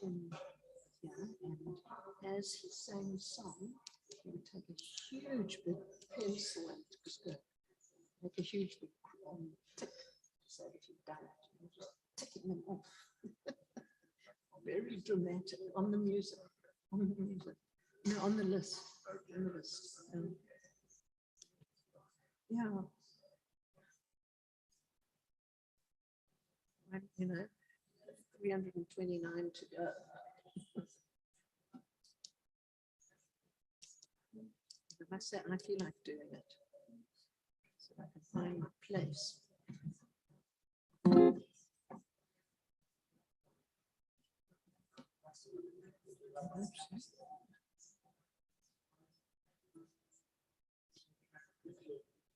him here, and as he sang the song, he would take a huge big pencil and make a huge big tick to say that he'd done it, and just ticking them off. Very dramatic on the music, no, on the list, yeah. You know, 329 to go. I must say, I feel like doing it, so I can find my place.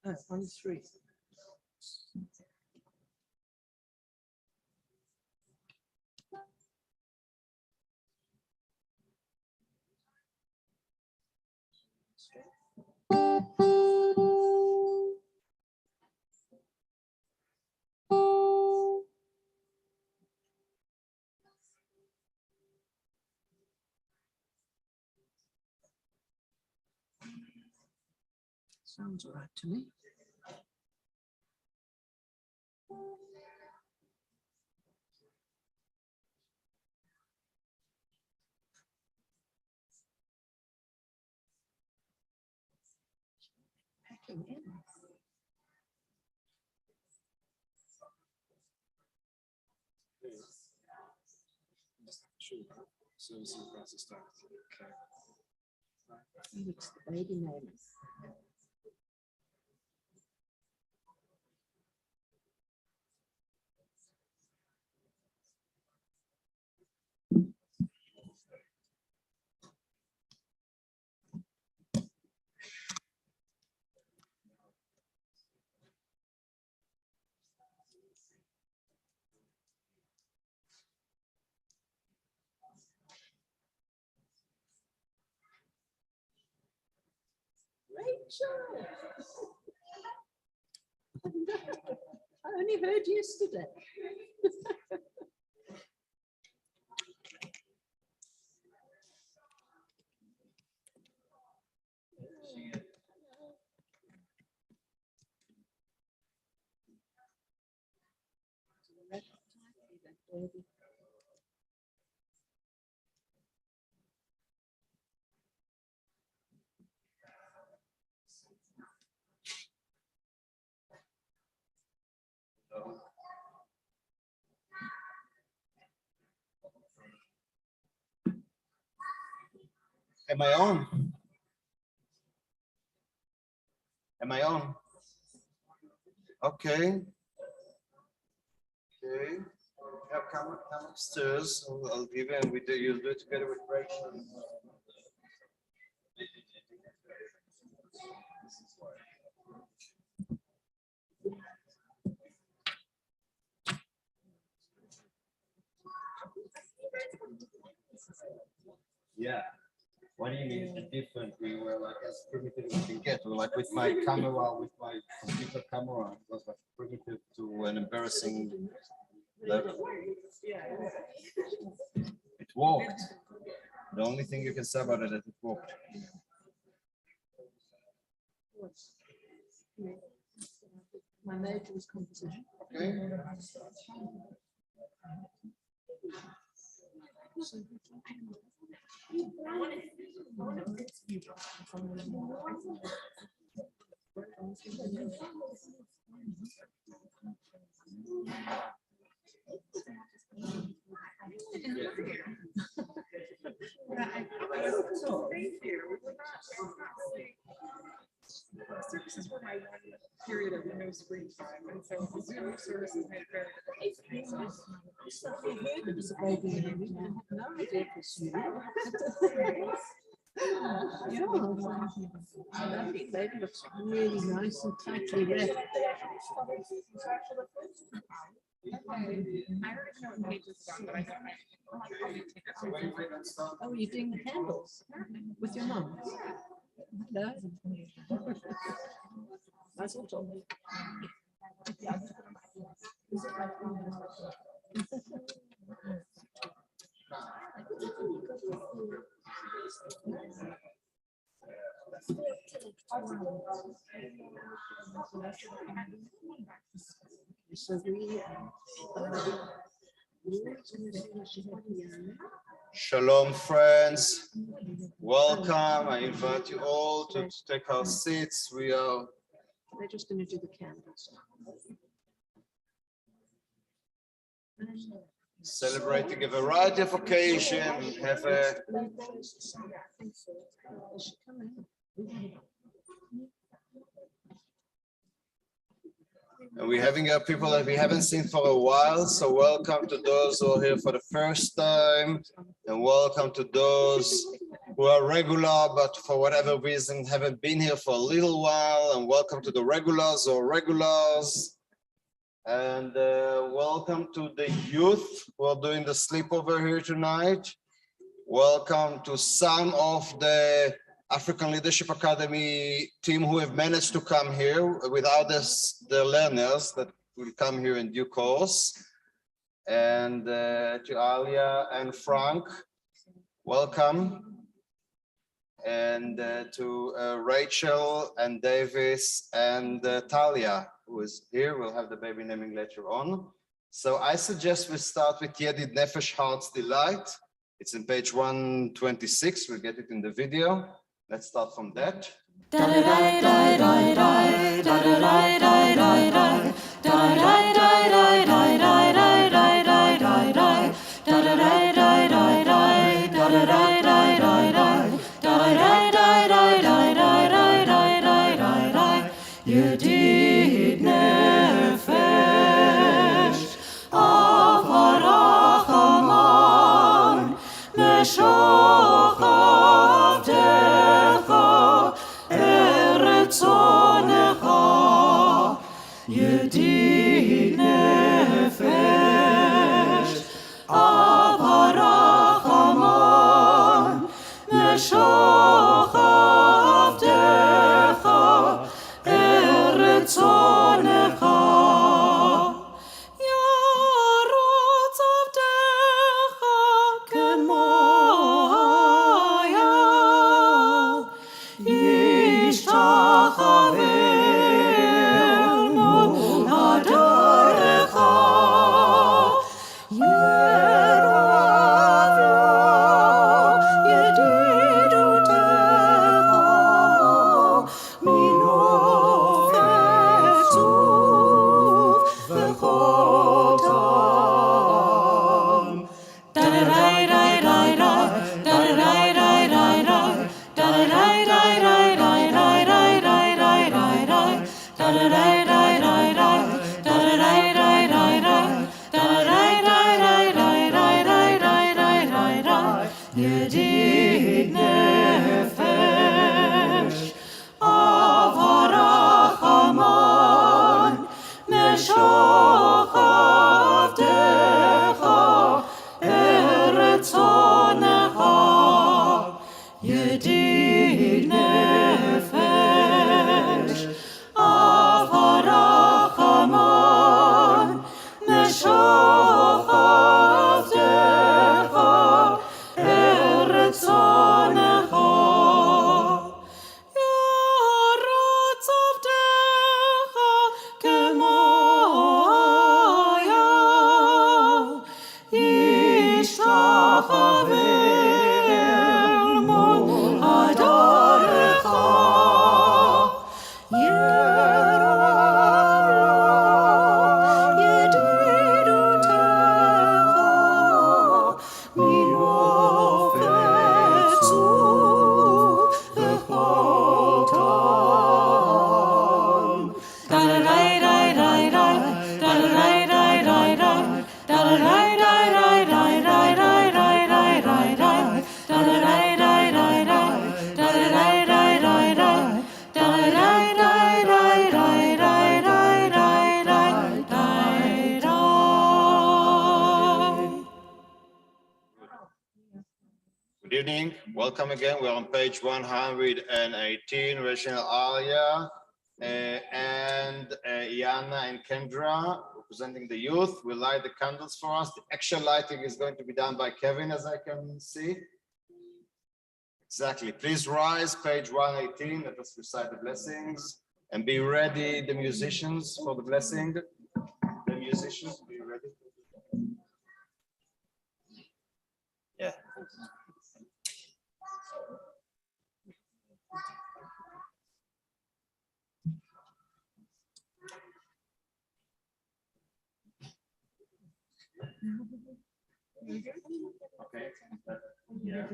Oh, 1-3. Sounds all right to me. Packing in. Sure. Services about to start. Okay. It's the Beit Emanuel. Rachel! I only heard yesterday. Am I on? Am I on? Okay. Okay. Yeah, come upstairs. I'll give you, and you'll do it together with Rachel. Yeah. What do you mean the different? We were like as primitive as we can get. We're like with my camera, with my computer camera, it was like primitive to an embarrassing level. It worked. The only thing you can say about it is it worked. My major was composition. Okay. Services were my one period of no screen time, and so the Zoom services made it very difficult. I heard it was a baby and everything. I had no idea it was you. Yeah, lovely baby, looks really nice and tightly wrapped. I don't know what page it's on, but I don't. Oh, you're doing the handles with your mom? Hello? That's what told me. So Shalom, friends. Welcome. I invite you all to take our seats. they're just going to do the candles. Celebrating a variety of occasions. And we're having people that we haven't seen for a while. So welcome to those who are here for the first time, and welcome to those who are regular, but for whatever reason haven't been here for a little while. And welcome to the regulars or regulars. And welcome to the youth who are doing the sleepover here tonight. Welcome to some of the African Leadership Academy team who have managed to come here without the learners that will come here in due course. And to Alia and Frank, welcome. And to Rachel and Davis and Talia, who is here. We'll have the baby naming later on. So I suggest we start with Yedid Nefesh, Heart's Delight. It's in page 126. We'll get it in the video. Let's start from that. Yedid nefesh av harachaman meshochav eretz onecha. Yedid nefesh av harachaman meshochav eretz onecha. Yarotz avdecha kemoya yishtachavenu adarecha. Yeravlo yedidutecha minofetzuv v'chotam. Yedid nefesh av harachaman meshochav eretz onecha. Yedid nefesh av harachaman meshochav eretz onecha. Yarotz avdecha kemoya yishtachavenu adarecha. Yeravlo yedidutecha minofetzuv v'chotam. Good evening. Welcome again. We're on page 118. Rachel, Alia, and Yana and Kendra representing the youth, will light the candles for us. The actual lighting is going to be done by Kevin, as I can see. Exactly. Please rise, page 118. Let us recite the blessings. And be ready, the musicians, for the blessing. The musicians, be ready. Yeah. Okay. Yeah.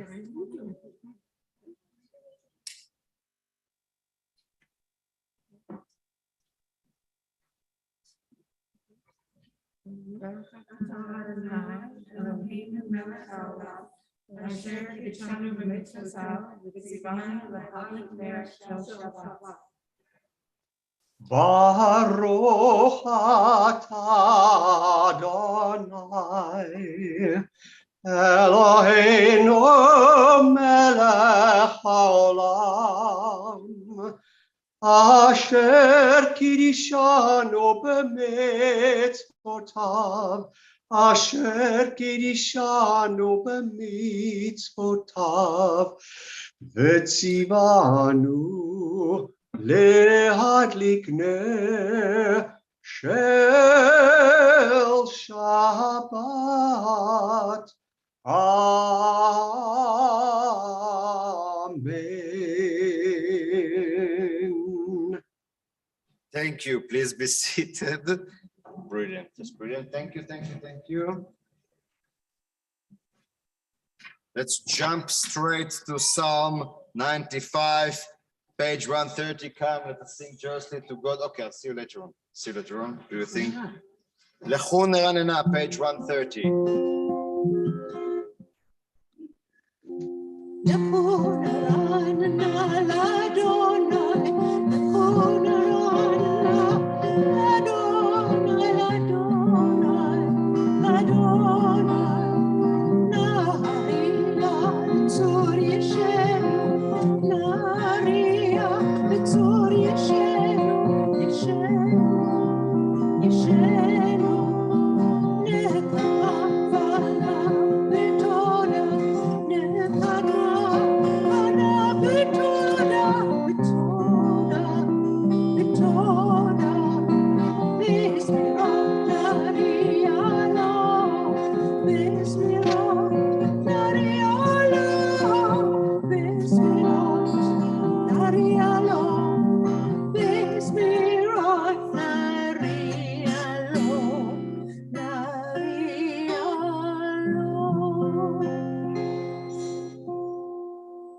Baruch atah Adonai Eloheinu melech haolam Asher kirishanu b'mitzvotav Asher kirishanu b'mitzvotav V'tzivanu להדליק נר של שבת. Amen. Thank you. Please be seated. Brilliant. Just brilliant. Thank you. Thank you. Thank you. Let's jump straight to Psalm 95. Page 130, come, let us sing joyously to God. Okay, I'll see you later on. See you later on. Do you think? Lechu neranena, page 130.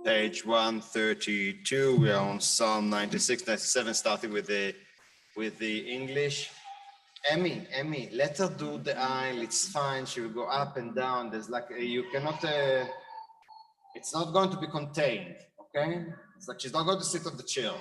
Page 132, we are on Psalm 96, 97, starting with the English. Emmy, let her do the aisle, it's fine, she will go up and down, there's like, you cannot, it's not going to be contained, okay? It's like she's not going to sit on the chair.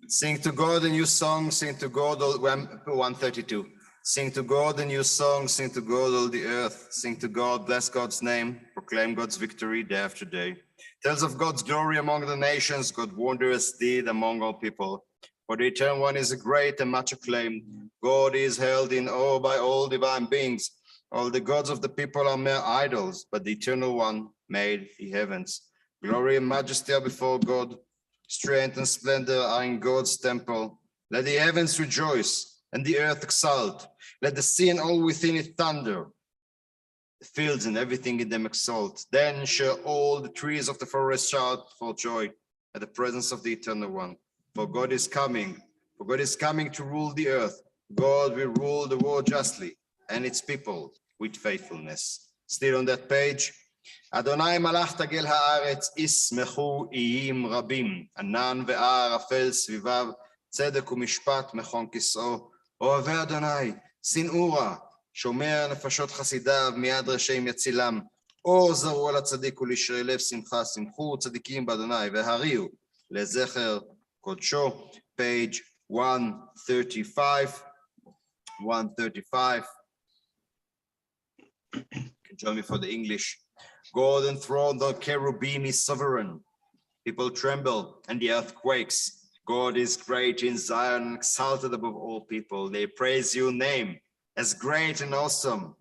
Sing to God a new song, sing to God, 132. Sing to God a new song, sing to God all the earth, sing to God, bless God's name, proclaim God's victory day after day. Tells of God's glory among the nations, God's wondrous deed among all people. For the Eternal One is great and much acclaimed. God is held in awe by all divine beings. All the gods of the people are mere idols, but the Eternal One made the heavens. Glory and majesty are before God. Strength and splendor are in God's temple. Let the heavens rejoice and the earth exult. Let the sea and all within it thunder. The fields and everything in them exult. Then shall all the trees of the forest shout for joy at the presence of the Eternal One. For God is coming. For God is coming to rule the earth. God will rule the world justly and its people with faithfulness. Still on that page. Adonai malach tagel haaretz ismechu iyim rabim. Anan ve'arafel svivav tzedek u'mishpat mechon kis'o. אוהבי אדוני, שנאו רע, שומר נפשות חסידיו, מיד רשעים יצילם. אור זרוע לצדיק ולישרי לב שמחה, שמחו צדיקים באדוני, והריעו לזכר קודשו. Page 135. 135. You can join me for the English. God enthroned on cherubim is sovereign. People tremble and the earth quakes. God is great in Zion, exalted above all people. They praise your name as great and awesome.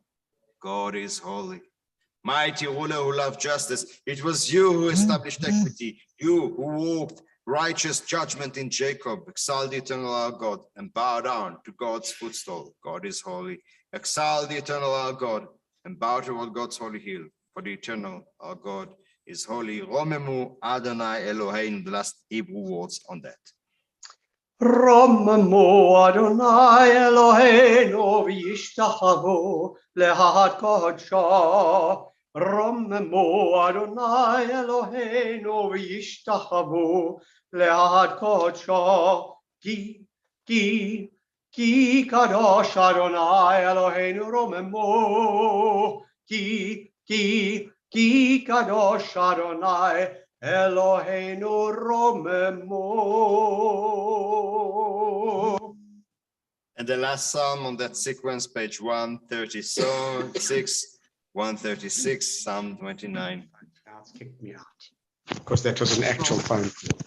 God is holy. Mighty ruler who loved justice. It was you who established equity. You who walked righteous judgment in Jacob. Exalt the eternal our God and bow down to God's footstool. God is holy. Exalt the eternal our God and bow toward God's holy hill. For the eternal our God is holy. Romemu Adonai Eloheinu. The last Hebrew words on that. רוממו אדוני אלוהינו וישתחוו להקדשו. רוממו אדוני אלוהינו וישתחוו להקדשו. כי קדוש אדוני אלוהינו רוממו. כי קדוש אדוני Eloheinu romemo. And the last psalm on that sequence, page 136, 136, Psalm 29. That's kicked me out. Because that was an actual phone call.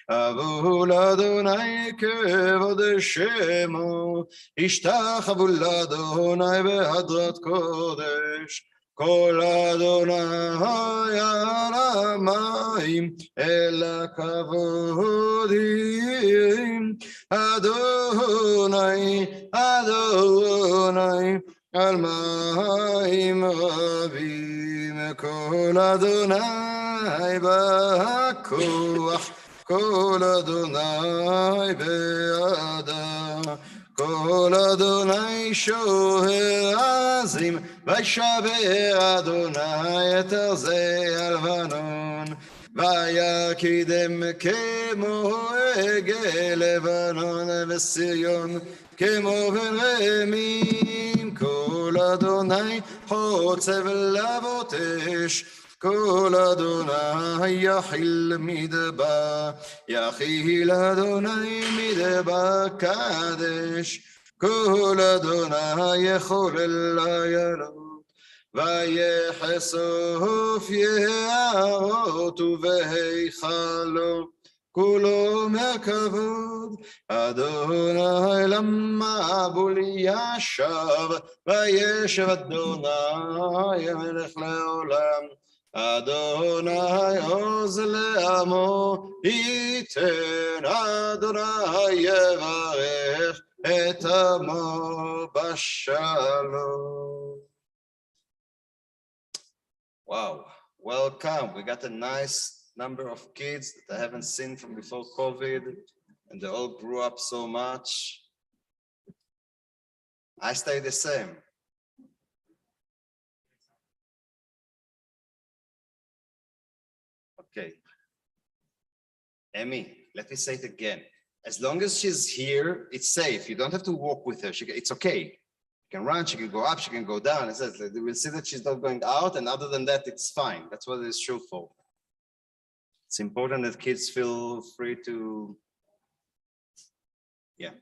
אבו לאדוני כבוד שמו, השתחוו לאדוני בהדרת קודש. כל אדוני על המים, אל הכבודים. אדוני, אדוני, על מים רבים. כל אדוני בכוח, כל אדוני בעדה. כל אדוני שוהר עזים, וישבר אדוני את ארזי הלבנון. ויקידם כמו עגל לבנון וסיריון, כמו בן רמים. כל אדוני חוצב להבות אש, כל אדוני יחיל מדבר, יחיל אדוני מדבר קדש. כל אדוני יחולל עיינות, ויחשוף יערות ובהיכלו, כולו מהכבוד. אדוני למבול ישב, וישב אדוני מלך לעולם. אדוני עוז לעמו ייתן, אדוני יברך את עמו בשלום. Wow, welcome. We got a nice number of kids that I haven't seen from before COVID, and they all grew up so much. I stay the same. Okay. Emmy, let me say it again. As long as she's here, it's safe. You don't have to walk with her. It's okay. She can run, she can go up, she can go down. It says, we'll see that she's not going out, and other than that, it's fine. That's what it's true for. It's important that kids feel free to, yeah.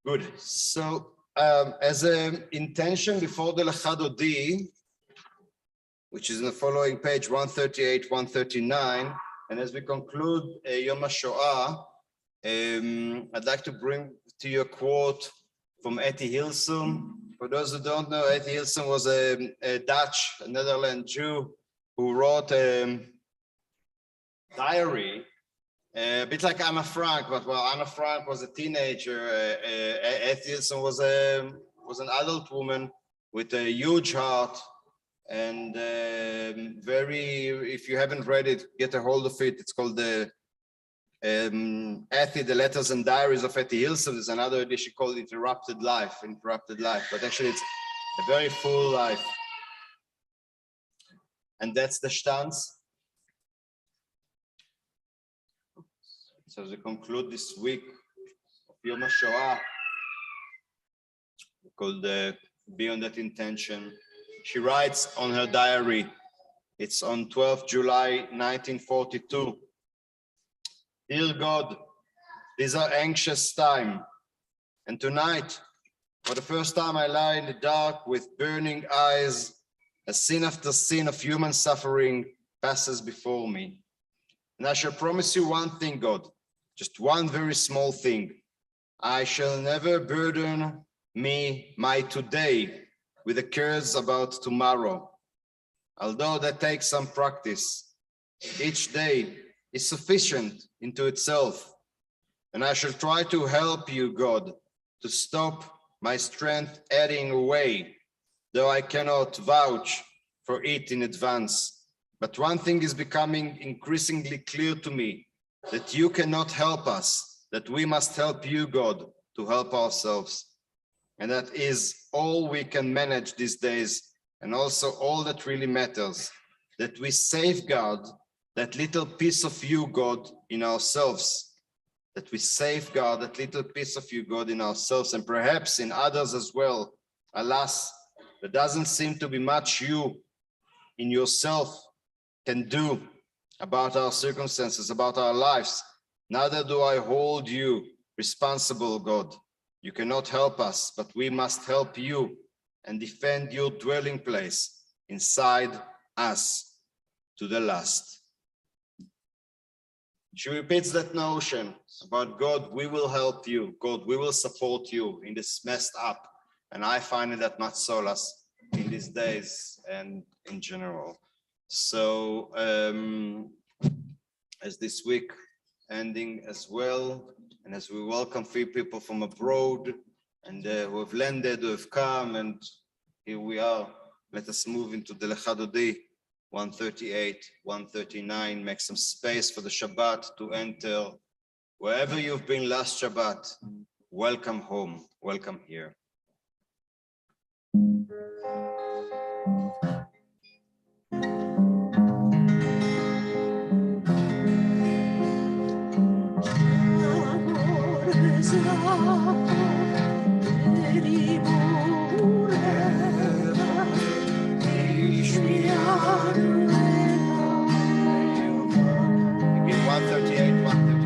Good. So as an intention before the Lechadodi, which is in the following page 138, 139, and as we conclude Yom HaShoah, I'd like to bring to you a quote from Etty Hilsum. For those who don't know, Etty Hilsum was a Dutch, a Netherlands Jew who wrote a diary, a bit like Anna Frank, but while Anna Frank was a teenager, Etty Hilsum was an adult woman with a huge heart, and if you haven't read it, get a hold of it. It's called the Etty, the Letters and Diaries of Etty Hilsum. There's another edition called Interrupted Life, but actually it's a very full life. And that's the Stanz. So as we conclude this week of Yom HaShoah, called Be on That Intention, she writes on her diary, it's on 12th July 1942. Dear God, these are anxious times. And tonight, for the first time, I lie in the dark with burning eyes, as sin after sin of human suffering passes before me. And I shall promise you one thing, God, just one very small thing. I shall never burden my today with the cares about tomorrow. Although that takes some practice, each day is sufficient into itself. And I shall try to help you, God, to stop my strength adding away, though I cannot vouch for it in advance. But one thing is becoming increasingly clear to me, that you cannot help us, that we must help you, God, to help ourselves. And that is all we can manage these days, and also all that really matters, that we safeguard that little piece of you, God, in ourselves, that we safeguard that little piece of you, God, in ourselves, and perhaps in others as well. Alas, there doesn't seem to be much you in yourself can do about our circumstances, about our lives. Neither do I hold you responsible, God. You cannot help us, but we must help you and defend your dwelling place inside us to the last. She repeats that notion about God, we will help you. God, we will support you in this messed up. And I find that much solace in these days and in general. So as this week ending as well, and as we welcome few people from abroad and who have landed, who have come, and here we are, let us move into the Lecha Dodi 138, 139, make some space for the Shabbat to enter. Wherever you've been last Shabbat, welcome home, welcome here. Again, 138, 139.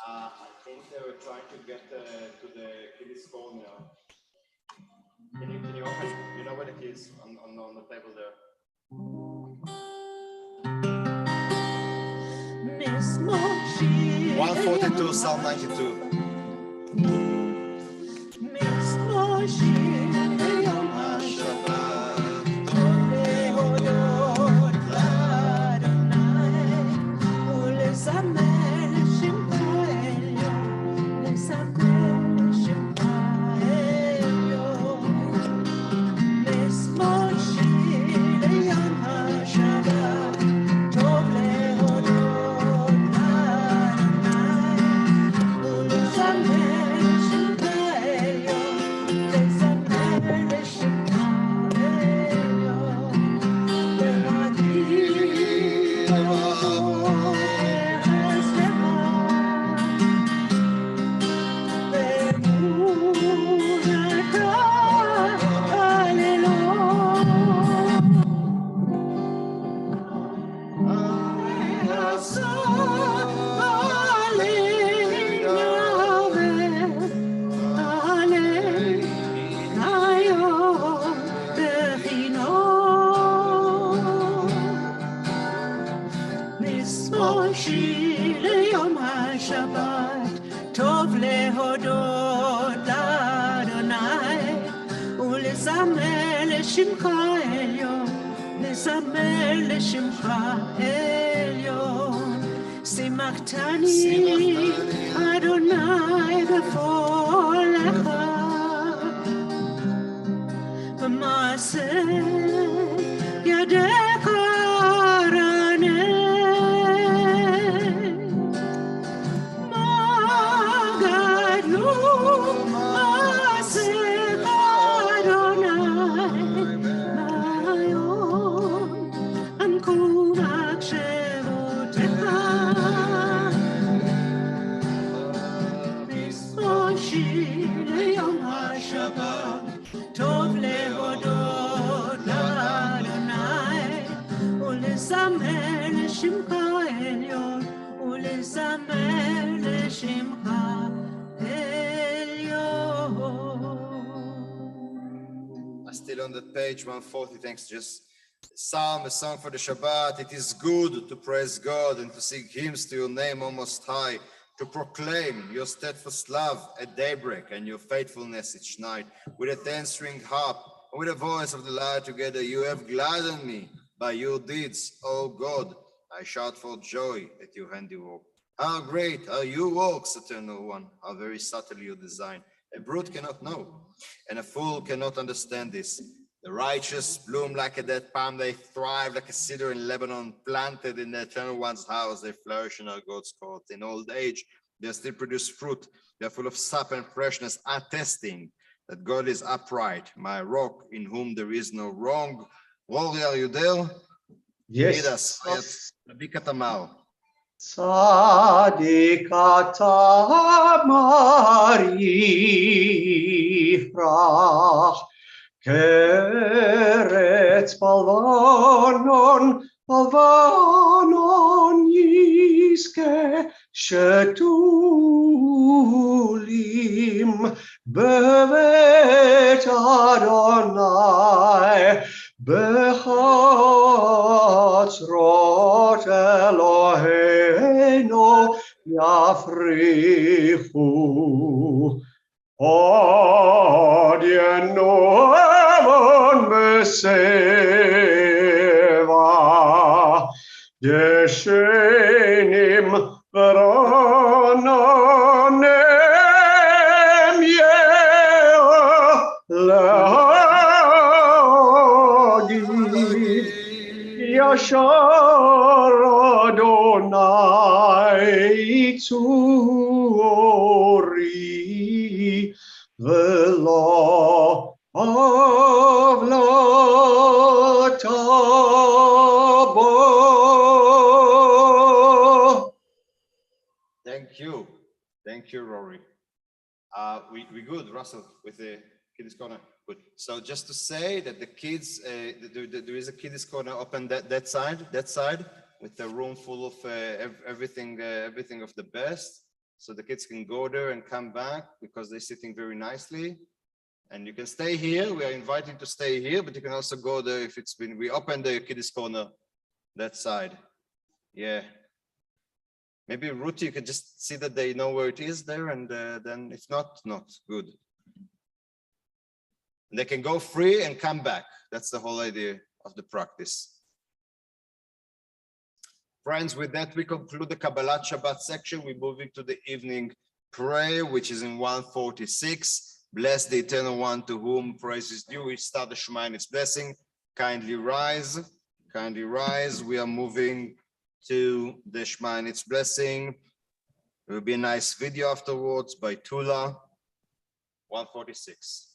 I think they were trying to get to the kiddies corner. Can you open? You know where the keys on the table there. Miss Mochi, 142, Psalm 92. Miss Mochi, Yom HaShabbat, Lehodot Ladonai, Ulezamer Shimcha Elyon, Lezamer Shimcha Elyon. Miss Mochi, Yom HaShabbat, Tov Lehodot Ladonai, Ulezamer Shimcha Elyon, Lezamer Shimcha Elyon. ליום השבת, טוב להודות לאדוני, ולזמר לשמך עליון, לזמר לשמך עליון. שימחתני אדוני בפועלך, במעשה ידיך רענן. טוב להודות לאדוני, ולזמר לשמך עליון, ולזמר לשמך עליון. Still on that page 140, thanks. Just psalm, a song for the Shabbat. It is good to praise God and to sing hymns to your name, O Most High, to proclaim your steadfast love at daybreak and your faithfulness each night. With a 10-string harp and with the voice of the lyre together, you have gladdened me by your deeds, O God. I shout for joy at your handiwork. How great are your works, Eternal One! How very subtle your design. A brute cannot know, and a fool cannot understand this. The righteous bloom like a dead palm, they thrive like a cedar in Lebanon, planted in the Eternal One's house, they flourish in our God's court. In old age, they still produce fruit, they are full of sap and freshness, attesting that God is upright, my rock, in whom there is no wrong. Rory, are you there? Yes. Lead us. Rabbi Katamar. Tzadik ata marifrach, keretz balvanon, balvanon yizke, shetulim bevet Adonai, bechatzrot Eloheinu yafrichu. Od yenuavon beseva, yeshenim v'ronanem ye'lagid, yashar Adonai tzuri, v'lo avlatabo. Thank you, Rory. We good, Russell, with the Kiddies Corner. Good. So just to say that the kids, there is a Kiddies Corner open that side, with a room full of everything of the best. so the kids can go there and come back because they're sitting very nicely. And you can stay here. We are inviting to stay here, but you can also go there if it's been, we open the kiddies corner, that side. Yeah. Maybe Ruti, you could just see that they know where it is there, and then if not, good. And they can go free and come back. That's the whole idea of the practice. Friends, with that, we conclude the Kabbalat Shabbat section. We're moving to the evening prayer, which is in 146. Bless the Eternal One to whom praise is due. We start the Shema and its blessing. Kindly rise. Kindly rise. We are moving to the Shema and its blessing. There will be a nice video afterwards by Tula. 146.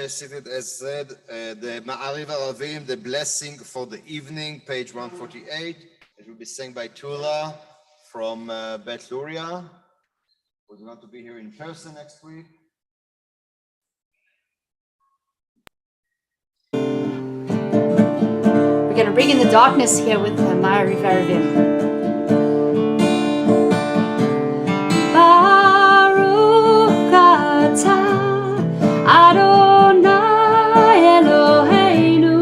Seated as said, the Ma'ariv Aravim, the blessing for the evening, page 148. It will be sang by Tula from Bet Luria, who's going to be here in person next week. We're going to bring in the darkness here with the Ma'ariv Aravim. Baruch atah Adonai Eloheinu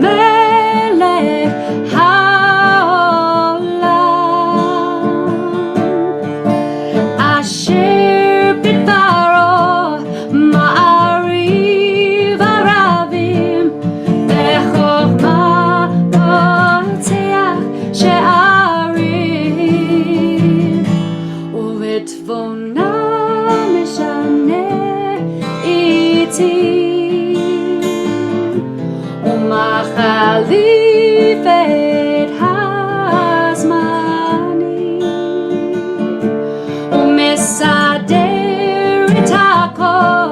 melech haolam asher bidbaro ma'ariv aravim bechokma poteach she'arim uvetvona meshane iti umachalif et hazmani umesader et hakol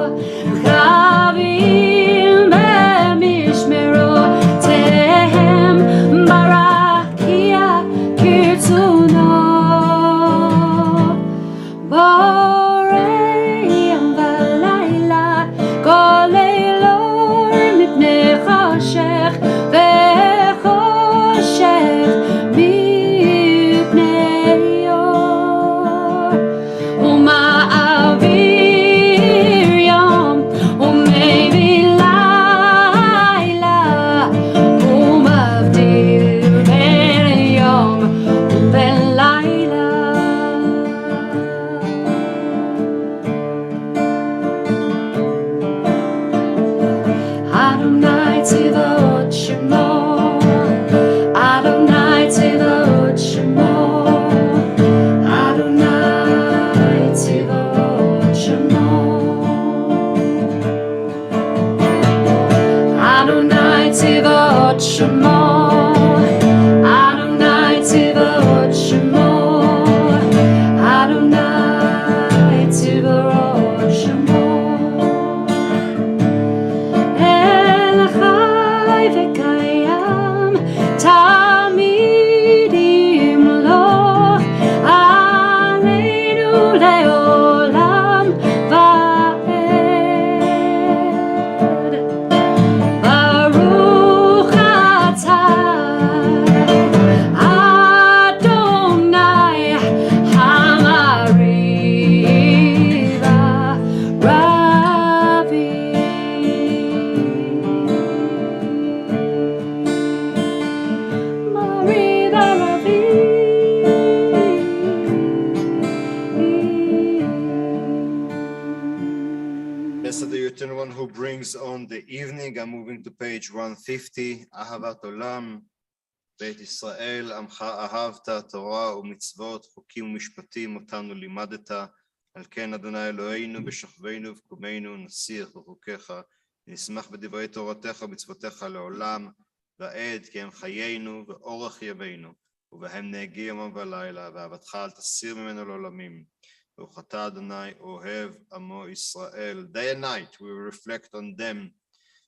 chavim b'mishmerotehem barakia kirtzuno boreim v'layla kol eilor mipnei choshech Blessed are you, Eternal One, who brings on the evening. I'm moving to page 150. Ahavat Olam, Beit Israel, Amcha Ahavta, Torah u'mitzvot, Chokim u'mishpatim, otanu limadeta. על כן, אדוני אלוהינו, בשוכבנו ובקומנו, נסיר בחוקיך, נשמח בדברי תורתך ומצוותיך לעולם, ועד כי הם חיינו ואורך ימינו, ובהם נהגי יומם ולילה, ואהבתך אל תסיר ממנו לעולמים. ברוך אתה, אדוני, אוהב עמו ישראל. Day and night we will reflect on them,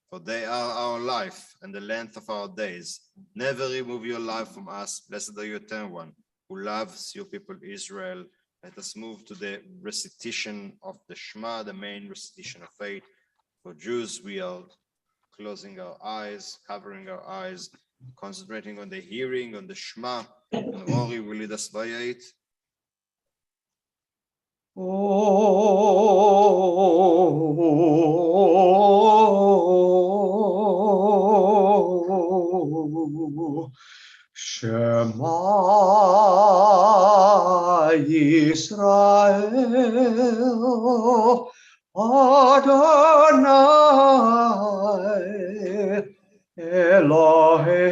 for they are our life and the length of our days. Never remove your life from us, blessed are you, Eternal One, who loves your people Israel. Let us move to the recitation of the Shema, the main recitation of faith. For Jews, we are closing our eyes, covering our eyes, concentrating on the hearing, on the Shema, and Rory will lead us by it. Shema Yisrael, Adonai Eloheinu,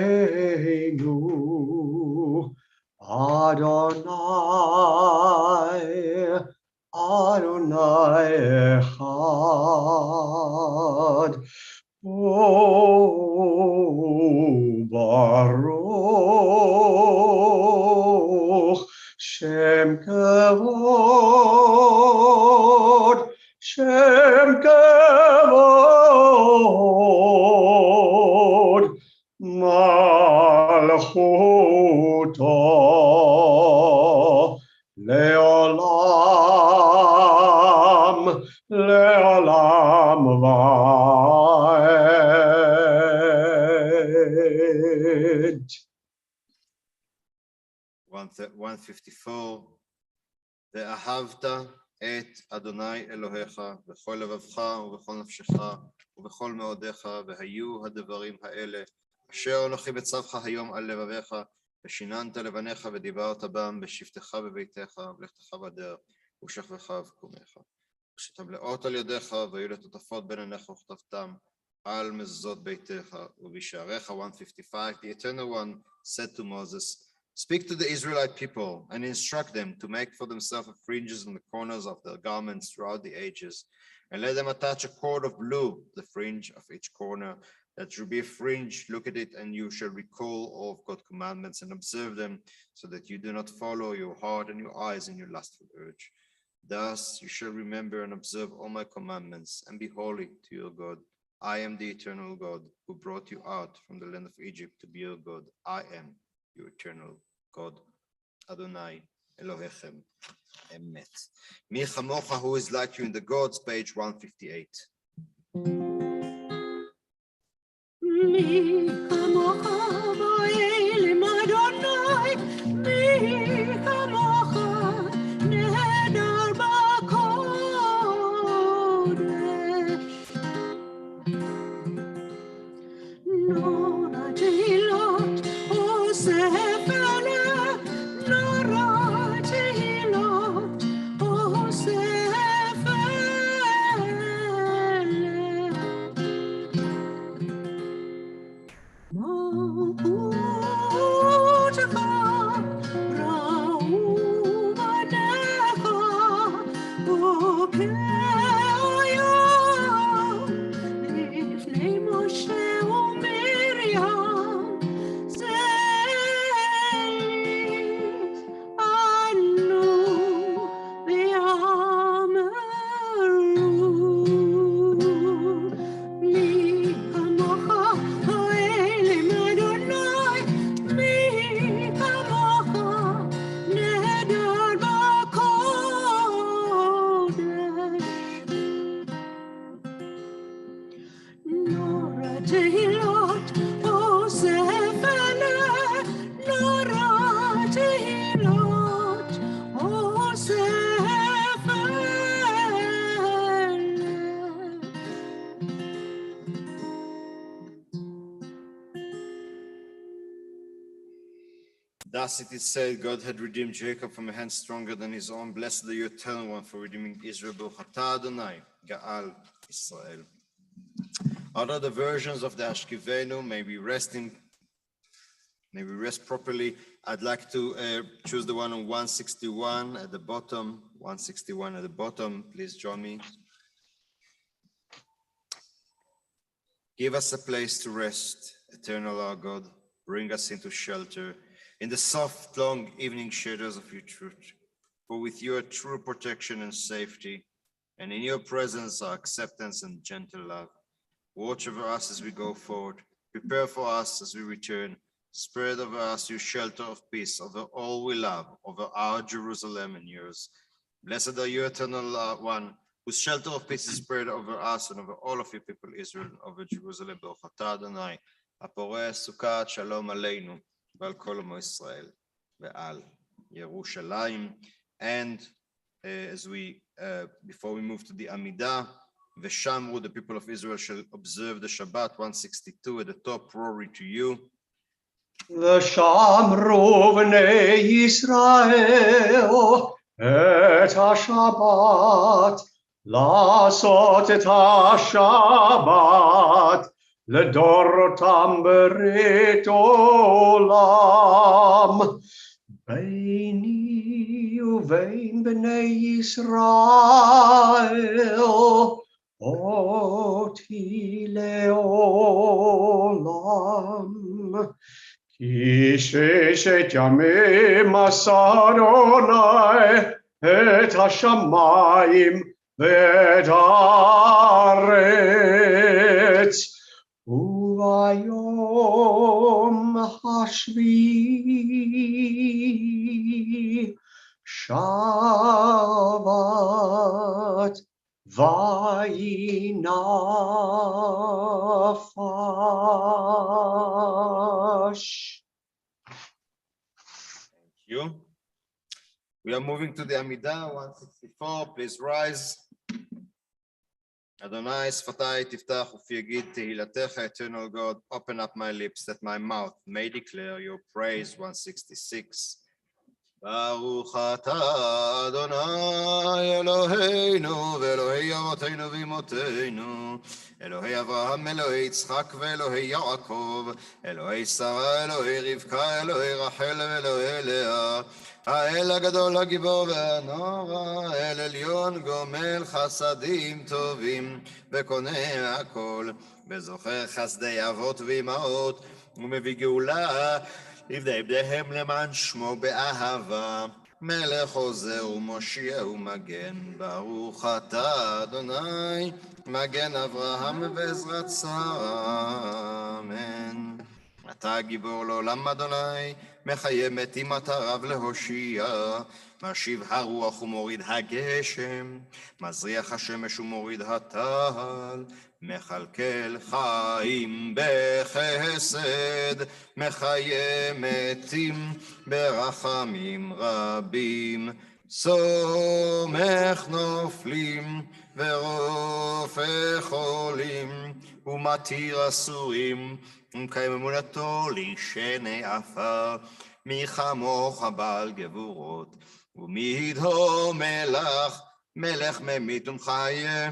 Adonai, Adonai Echad. Oh, Baruch Shem Kavod, Shem Kavod, Malchuto Leolam, Leolam Vaed. 154. ואהבת את אדוני אלוהיך בכל לבבך ובכל נפשך ובכל מאודיך, והיו הדברים האלה אשר אנוכי מצווך היום על לבביך, ושיננת לבניך ודיברת בם בשבתך בביתך ולכתך בדרך ושכבך ובקומך, ושתמלאות על ידיך והיו לטוטפות בין עיניך וכתבתם על מזוזות ביתך ובשעריך. 155. The Eternal One said to Moses, speak to the Israelite people and instruct them to make for themselves fringes on the corners of their garments throughout the ages, and let them attach a cord of blue, the fringe of each corner. That should be a fringe. Look at it, and you shall recall all of God's commandments and observe them, so that you do not follow your heart and your eyes in your lustful urge. Thus you shall remember and observe all my commandments, and be holy to your God. I am the eternal God, who brought you out from the land of Egypt to be your God. I am your eternal God, Adonai Elohechem, Emet. Mi chamocha, who is like you in the gods, page 158. מי כמוך באלים אדוני, מי כמוך נהדר בקודש. נורא תהילות אוסף עלה, נורא תהילות אוסף עלה. מלכותך ראו בניך, וכהיום לפני משה ומרים, זה לי ענו ואמרו, מי כמוך האלים אדוני, מי כמוך נהדר בקודש. נורא תהילות אוסף עלה, נורא תהילות אוסף עלה. Thus it is said, God had redeemed Jacob from a hand stronger than his own. Blessed are you, Eternal One, for redeeming Israel. Baruch atah Adonai, Ga'al Israel. Other the versions of the Ashkivenu may we rest properly. I'd like to choose the one on 161 at the bottom. 161 at the bottom. Please join me. Give us a place to rest, eternal our God. Bring us into shelter in the soft, long evening shadows of your truth. For with you are true protection and safety, and in your presence are acceptance and gentle love. Watch over us as we go forward. Prepare for us as we return. Spread over us your shelter of peace, over all we love, over our Jerusalem and yours. Blessed are you, Eternal One, whose shelter of peace is spread over us and over all of your people, Israel, over Jerusalem. Baruch atah Adonai, הפורש סוכת שלום עלינו, ועל כל עמו ישראל, ועל ירושלים. And before we move to the Amidah, Veshamru, the people of Israel shall observe the Shabbat, 162 at the top, rory to you. ושמרו בני ישראל את השבת, לעשות את השבת לדורותם ברית עולם. ביני ובין בני ישראל אותי לעולם. כי ששת ימים עשה אדוני את השמיים ואת הארץ, וביום השביעי שבת וינפש. Thank you. We are moving to the Amidah, 164. Please rise. Adonai, Sfatai, Tiftach, Ufi Yagid, Tehillatech, Eternal God, open up my lips that my mouth may declare your praise. 166. Baruch atah Adonai Eloheinu ve'Elohei Avotenu v'Imotenu, Elohei Avraham, Elohei Yitzchak ve'Elohei Yaakov, Elohei Sarah, Elohei Rivka, Elohei Rachel ve'Elohei Leah, האל הגדול הגיבור והנורא, אל עליון גומל חסדים טובים וקונה הכל, וזוכר חסדי אבות ואמהות, ומביא גאולה לבני בניהם למען שמו באהבה, מלך עוזר ומושיע ומגן. ברוך אתה אדוני מגן אברהם ועזרת שרה, אמן. אתה גיבור לעולם אדוני, מחיה מתים אתה רב להושיע, משיב הרוח ומוריד הגשם, מזריח השמש ומוריד הטל, מכלכל חיים בחסד, מחיה מתים ברחמים רבים, סומך נופלים ורופא חולים, ומתיר אסורים, ומקיים אמונתו לישני עפר. מי כמוך בעל גבורות, ומי ידהו מלך, מלך ממית ומחיה,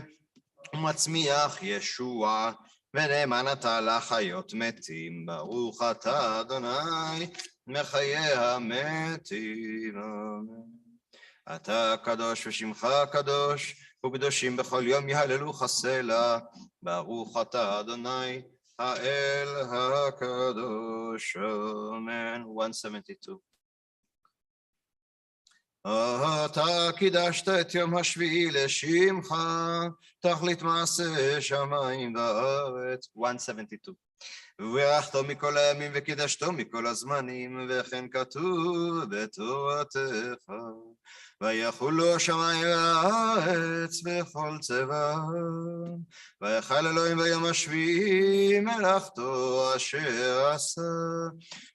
ומצמיח ישוע, ונאמן אתה לחיות מתים. ברוך אתה אדוני מחיה המתים, אמן. אתה קדוש ושמך קדוש, וקדושים בכל יום יהללוך סלע. ברוך אתה אדוני האל הקדוש, אמן. 172. אתה קידשת את יום השביעי לשמך, תכלית מעשה שמיים וארץ. 172. וברכתו מכל הימים וקידשתו מכל הזמנים, וכן כתוב בתורתך, ויחולו השמיים והארץ בכל צבאם, ויחל אלוהים ביום השביעי מלאכתו אשר עשה,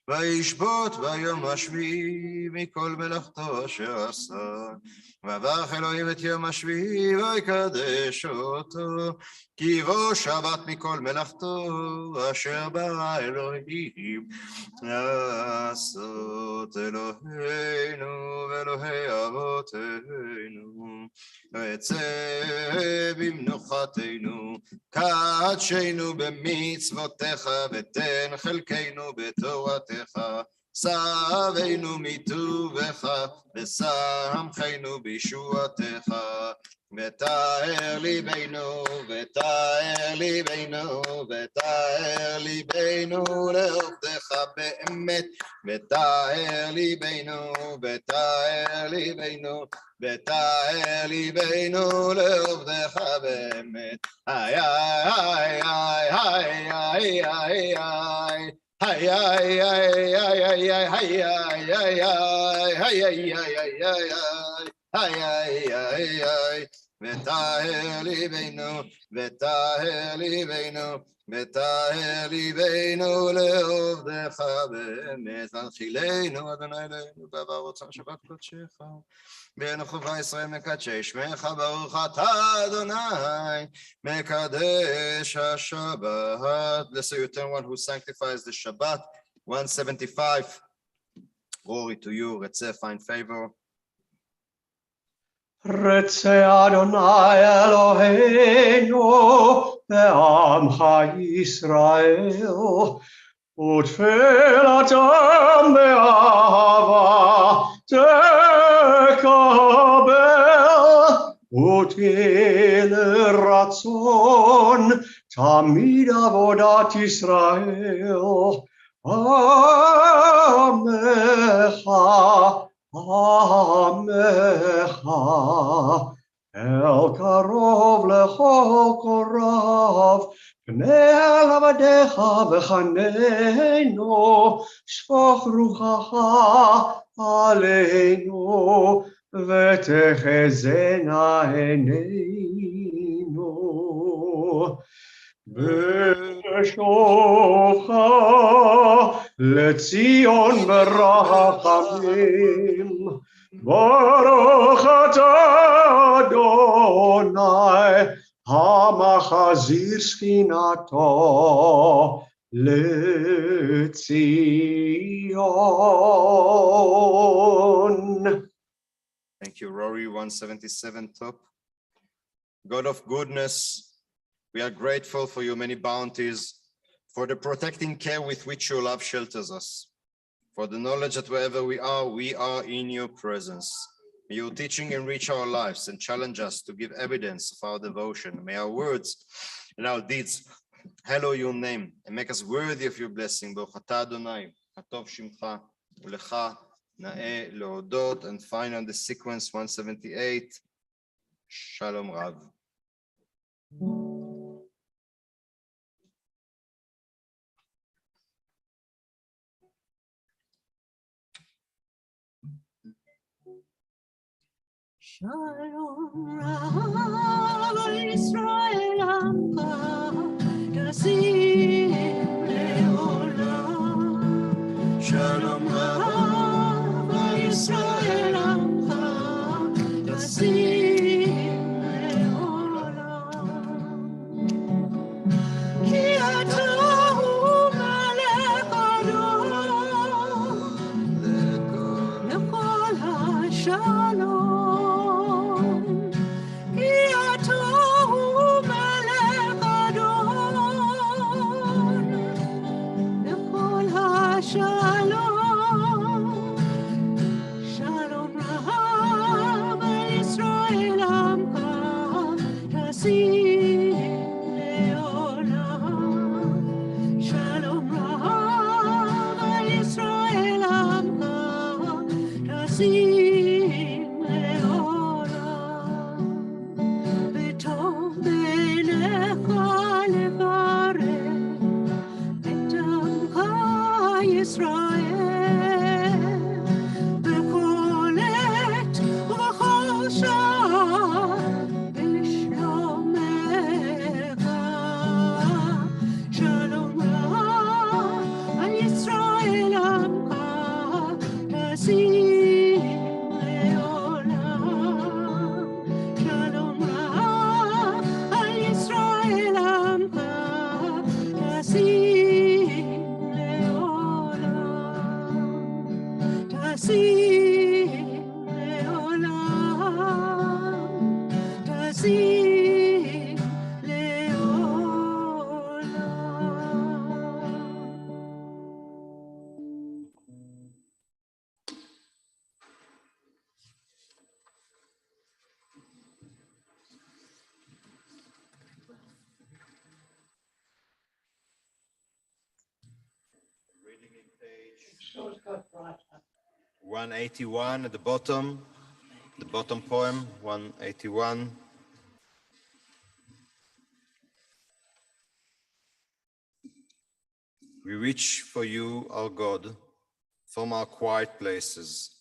וישבות ביום השביעי מכל מלאכתו אשר עשה. וברך אלוהים את יום השביעי ויקדש אותו, כי בו שבת מכל מלאכתו אשר ברא אלוהים לעשות. אלוהינו ואלוהי אבותינו, וצא במנוחתנו, קדשנו במצוותיך, ותן חלקנו בתורתך. שבנו מטובך, ושמחנו בישועתך. ותאר ליבנו, ותאר ליבנו, ותאר ליבנו לעובדך באמת. ותאר ליבנו, ותאר ליבנו, ותאר ליבנו לעובדך באמת. איי איי איי איי איי איי איי Hey, hey, hey, hey, hey, hey, hey, hey, hey, hey, hey, hey, hey, ותאר ליבנו, ותאר ליבנו, ותאר ליבנו לעובדך באמת. והנחילנו, אדוני אלוהינו, בעבר אוצר שבת קודשך. בנוכחה ישראל מקדשי שמך, ברוך אתה אדוני מקדש השבת. Blessed you, eternal one who sanctifies the Shabbat. 175. Glory to you, רצה, find favor. רצה אדוני אלוהינו בעמך ישראל, ותפילתם באהבה תקבל, ותהיה לרצון תמיד עבודת ישראל. עמך עמך אל קרוב לכל קרב, פנה אל עבדיך וחננו, שפוך רוחך עלינו ותחזינה עינינו. בשובך לציון ברחמים, ברוך אתה אדוני המחזיר שכינתו לציון. Thank you, Rory. 177 top. God of goodness, we are grateful for your many bounties, for the protecting care with which your love shelters us, for the knowledge that wherever we are in your presence. May your teaching enrich our lives and challenge us to give evidence of our devotion. May our words and our deeds hallow your name and make us worthy of your blessing. Baruch atah Adonai, hatov shimcha, ulecha na'eh leodot. And finally, the sequence 178, Shalom Rav. Shalom Rav Yisrael Amcha Tasim Leolam. Shalom Rav Yisrael Amcha Tasim Leolam. Ki ata hu melech Adon lekol hashalom. Shalom Rav Yisrael וחוזים לעולם. Reading in page 181 at the bottom poem, 181. We reach for you, our God, from our quiet places.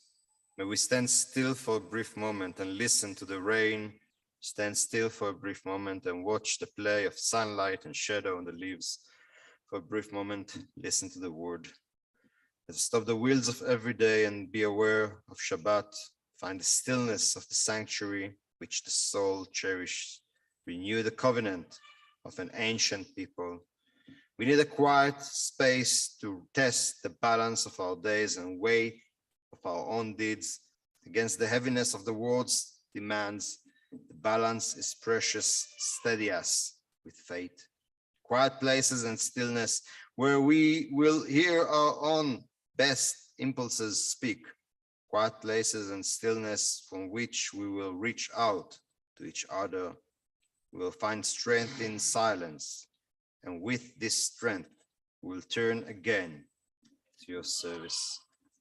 May we stand still for a brief moment and listen to the rain, stand still for a brief moment and watch the play of sunlight and shadow on the leaves. For a brief moment, listen to the word. Let's stop the wheels of every day and be aware of Shabbat. Find the stillness of the sanctuary which the soul cherishes. Renew the covenant of an ancient people. We need a quiet space to test the balance of our days and weight of our own deeds against the heaviness of the world's demands. The balance is precious, steady us with faith. Quiet places and stillness where we will hear our own best impulses speak. Quiet places and stillness from which we will reach out to each other. We will find strength in silence. And with this strength, we will turn again to your service.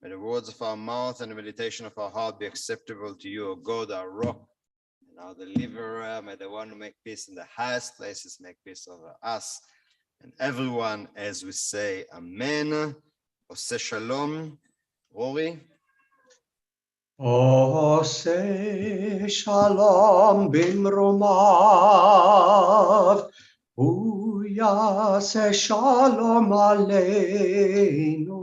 May the words of our mouth and the meditation of our heart be acceptable to you, O God, our rock and our deliverer. May the one who make peace in the highest places make peace over us and everyone, as we say, Amen. Ose shalom. Rory. Ose shalom bimromav, uyase shalom aleinu,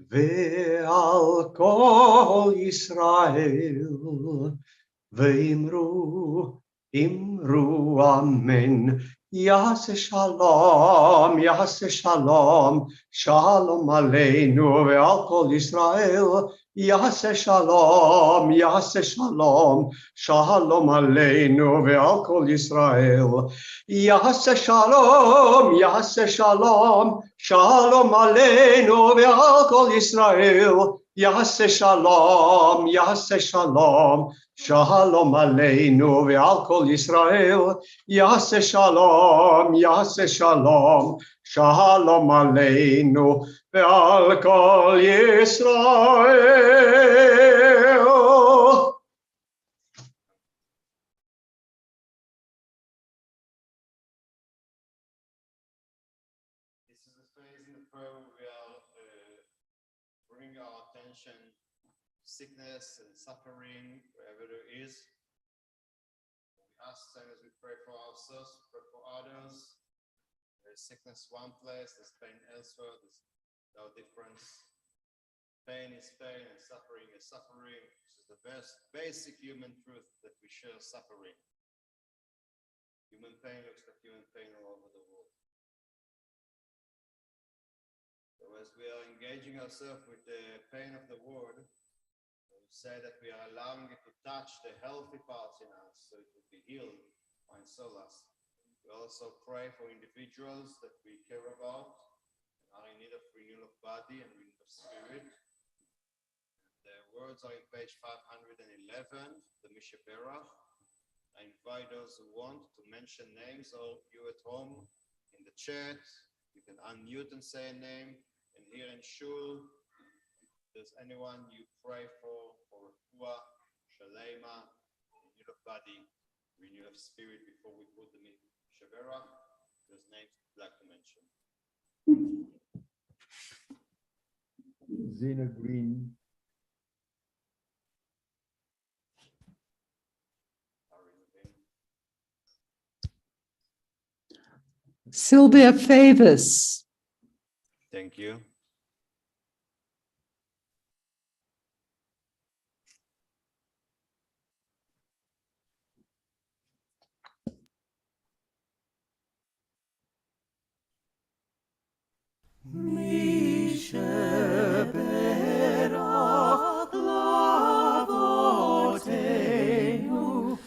ve'al kol Yisrael, ve'imru, imru amen. Yase shalom, shalom aleinu, ve'al kol Yisrael, Yase shalom, shalom aleinu ve'al kol Yisrael. Yase shalom, shalom aleinu ve'al kol Yisrael. Yase shalom, shalom aleinu ve'al kol Yisrael. Yase shalom, shalom aleinu ve'al kol Yisrael. This is the phase in the prayer where we are bringing our attention to sickness and suffering, wherever there is. We ask them as we pray for ourselves, pray for others. There's sickness one place, there's pain elsewhere, there's no difference. Pain is pain and suffering is suffering. This is the basic human truth that we share suffering. Human pain looks like human pain all over the world. So as we are engaging ourselves with the pain of the world, we say that we are allowing it to touch the healthy parts in us so it will be healed, find solace. We also pray for individuals that we care about and are in need of renewal of body and renewal of spirit. The words are in page 511, the Mishabera. I invite those who want to mention names, or you at home in the chat, you can unmute and say a name. And here in Shul, if there's anyone you pray for Refuah, Shalema, renewal of body, renewal of spirit before we put them in Shavera, there's names you'd like to mention. Zena Green. Sylvia Favors. Thank you. Misheberach lavotenu,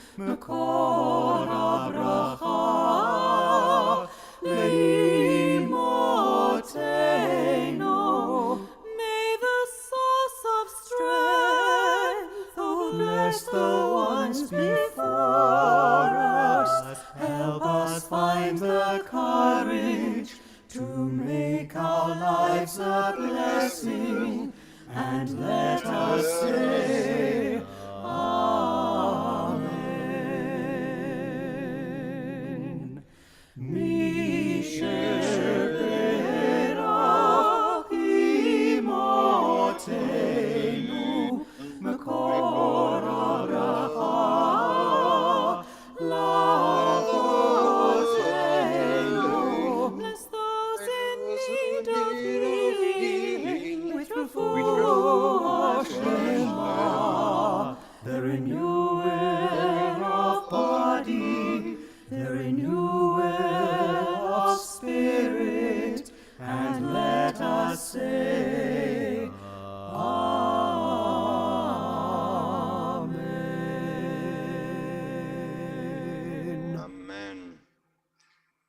body, the renewal of spirit, and let us say, Amen. Amen.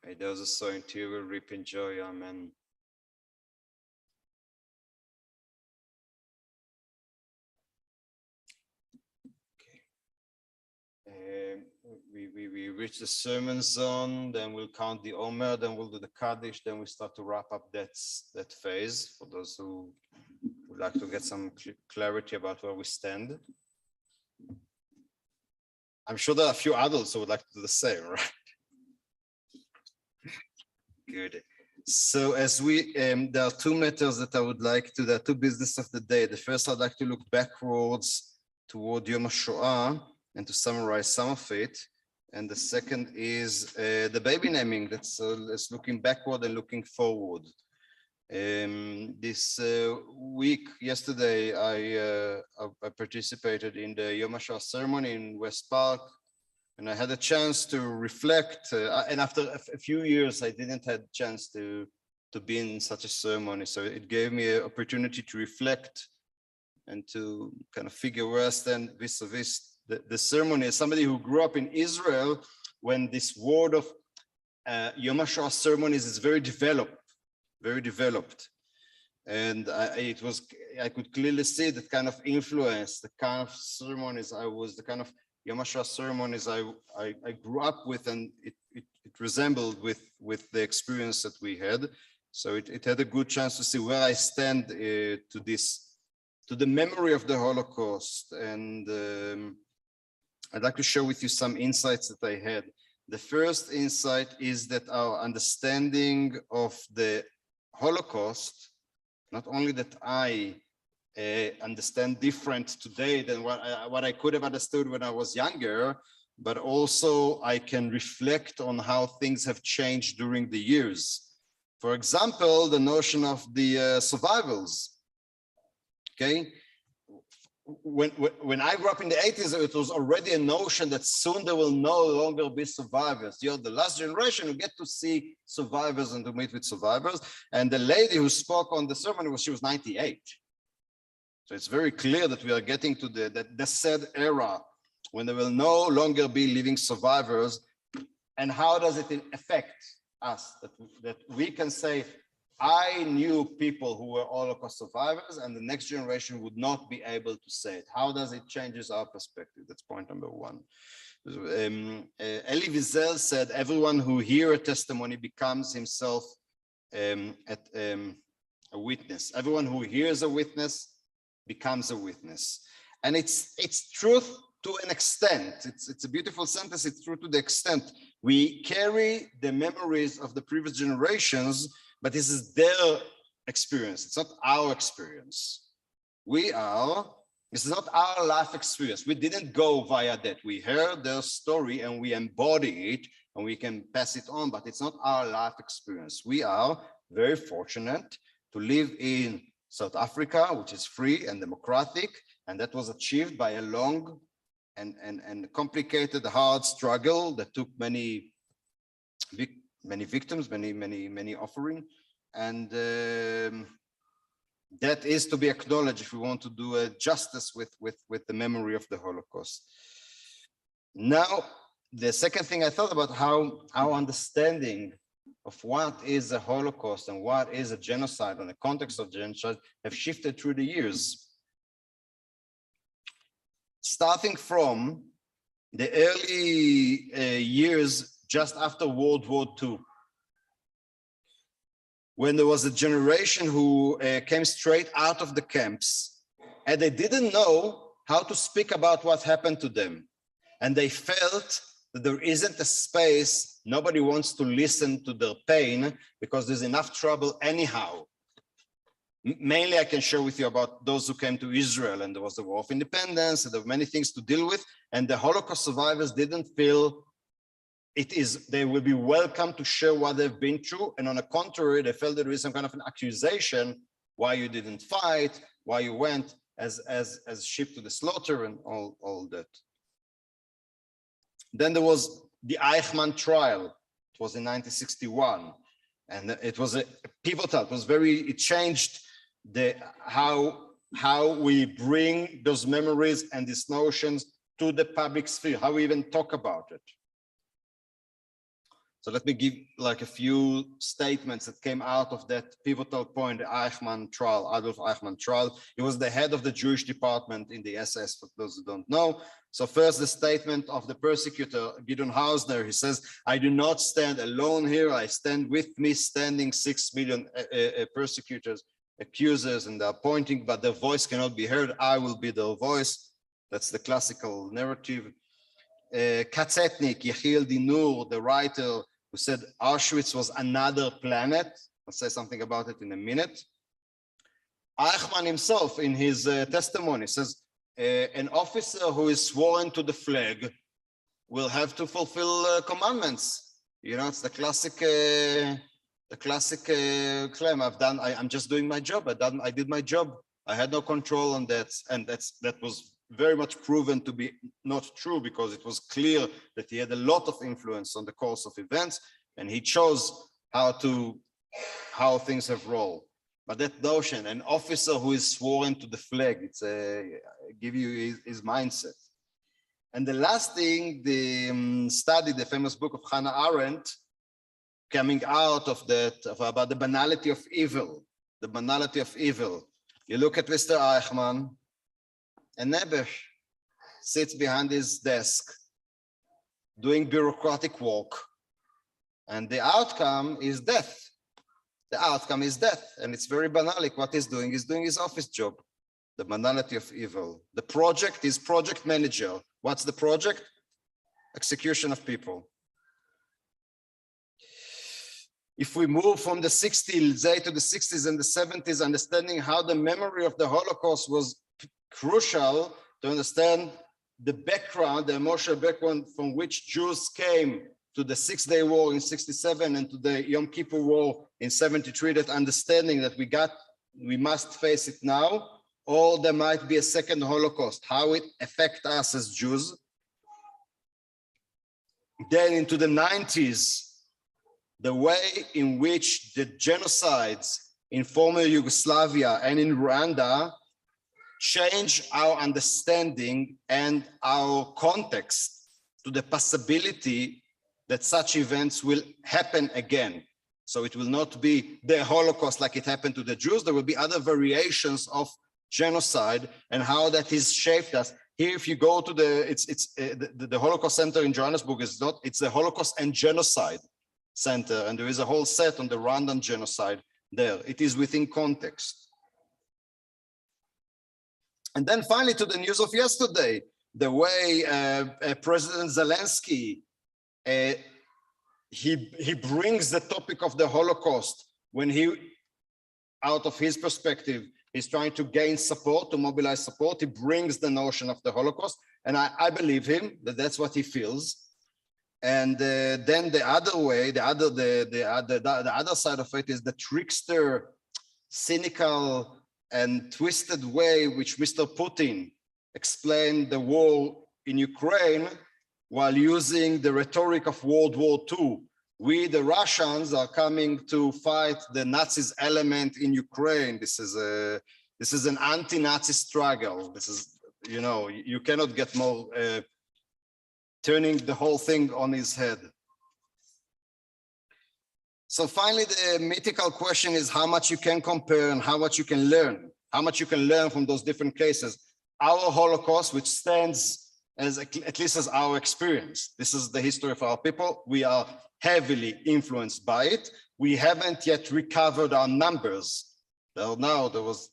May those who sow in tears will reap in joy. Amen. We reach the sermon zone, then we'll count the Omer, then we'll do the Kaddish, then we start to wrap up that phase for those who would like to get some clarity about where we stand. I'm sure there are a few adults who would like to do the same, right? Good. So as there are two matters that I would like to, there are two business of the day. The first, I'd like to look backwards toward Yom HaShoah and to summarize some of it. And the second is the baby naming. That's looking backward and looking forward. This week, yesterday, I participated in the Yom HaShoah ceremony in West Park, and I had a chance to reflect. And after a few years, I didn't have a chance to be in such a ceremony. So it gave me an opportunity to reflect and to kind of figure where I stand vis-a-vis the ceremony. As somebody who grew up in Israel, when this word of Yom HaShoah ceremonies is very developed. And I could clearly see that kind of influence, the kind of ceremonies the kind of Yom HaShoah ceremonies I grew up with, and it resembled with the experience that we had. So it had a good chance to see where I stand to the memory of the Holocaust. And I'd like to share with you some insights that I had. The first insight is that our understanding of the Holocaust, not only that I understand different today than what I could have understood when I was younger, but also I can reflect on how things have changed during the years. For example, the notion of the survivals. Okay, when I grew up in the 80s, it was already a notion that soon there will no longer be survivors. You're the last generation who get to see survivors and to meet with survivors. And the lady who spoke on the ceremony, she was 98. So it's very clear that we are getting to the sad era when there will no longer be living survivors. And how does it affect us? That we can say, I knew people who were Holocaust survivors, and the next generation would not be able to say it. How does it change our perspective? That's point number one. Elie Wiesel said, everyone who hears a testimony becomes himself a witness. Everyone who hears a witness becomes a witness. And it's truth to an extent. It's a beautiful sentence. It's true to the extent we carry the memories of the previous generations, but this is their experience. It's not our experience. This is not our life experience. We didn't go via that. We heard their story and we embody it and we can pass it on, but it's not our life experience. We are very fortunate to live in South Africa, which is free and democratic, and that was achieved by a long and complicated, hard struggle that took many victims, many offering, and that is to be acknowledged if we want to do justice with the memory of the Holocaust. Now, the second thing I thought about how our understanding of what is a Holocaust and what is a genocide and the context of genocide have shifted through the years. Starting from the early years just after World War II, when there was a generation who came straight out of the camps and they didn't know how to speak about what happened to them. And they felt that there isn't a space, nobody wants to listen to their pain because there's enough trouble anyhow. Mainly I can share with you about those who came to Israel, and there was the War of Independence, and there were many things to deal with, and the Holocaust survivors didn't feel they will be welcome to share what they've been through, and on the contrary, they felt there is some kind of an accusation why you didn't fight, why you went as sheep to the slaughter, and all that. Then there was the Eichmann trial. It was in 1961, and it was a pivotal. It changed how we bring those memories and these notions to the public sphere, how we even talk about it. So let me give like a few statements that came out of that pivotal point, the Eichmann trial, Adolf Eichmann trial. He was the head of the Jewish department in the SS, for those who don't know. So first, the statement of the persecutor, Gideon Hausner, he says, I do not stand alone here. I stand with me, standing 6 million persecutors, accusers, and they're pointing, but their voice cannot be heard. I will be their voice. That's the classical narrative. Katzetnik, Yechiel Dinur, the writer who said Auschwitz was another planet. I'll say something about it in a minute. Eichmann himself, in his testimony, says an officer who is sworn to the flag will have to fulfill commandments. You know, it's the classic claim. I'm just doing my job. I did my job. I had no control on that, and that was very much proven to be not true, because it was clear that he had a lot of influence on the course of events, and he chose how things have rolled. But that notion, an officer who is sworn to the flag, it's give you his mindset. And the last thing, the study, the famous book of Hannah Arendt, coming out of that, about the banality of evil, the banality of evil. You look at Mr. Eichmann, and Nebuch sits behind his desk doing bureaucratic work, and the outcome is death. The outcome is death, and it's very banal. What he's doing his office job. The banality of evil. The project is project manager. What's the project? Execution of people. If we move from the 60s to the 60s and the 70s, understanding how the memory of the Holocaust was crucial to understand the background, the emotional background from which Jews came to the Six-Day War in 67 and to the Yom Kippur War in 73, that understanding that we must face it now, or there might be a second Holocaust, how it affects us as Jews. Then into the 90s, the way in which the genocides in former Yugoslavia and in Rwanda change our understanding and our context to the possibility that such events will happen again. So it will not be the Holocaust like it happened to the Jews. There will be other variations of genocide and how that has shaped us. Here, if you go to the Holocaust Center in Johannesburg, it's the Holocaust and Genocide Center, and there is a whole set on the Rwandan genocide there. It is within context. And then finally, to the news of yesterday, the way President Zelensky, he brings the topic of the Holocaust when he, out of his perspective, is trying to gain support, to mobilize support. He brings the notion of the Holocaust, and I believe him that that's what he feels. And then the other way, the other side of it is the trickster, cynical, and twisted way which Mr. Putin explained the war in Ukraine while using the rhetoric of World War II. We, the Russians, are coming to fight the Nazis element in Ukraine. This is an anti-Nazi struggle. This is, you know, you cannot get more turning the whole thing on his head. So finally, the mythical question is how much you can compare and how much you can learn, from those different cases. Our Holocaust, which stands as at least as our experience. This is the history of our people. We are heavily influenced by it. We haven't yet recovered our numbers. There was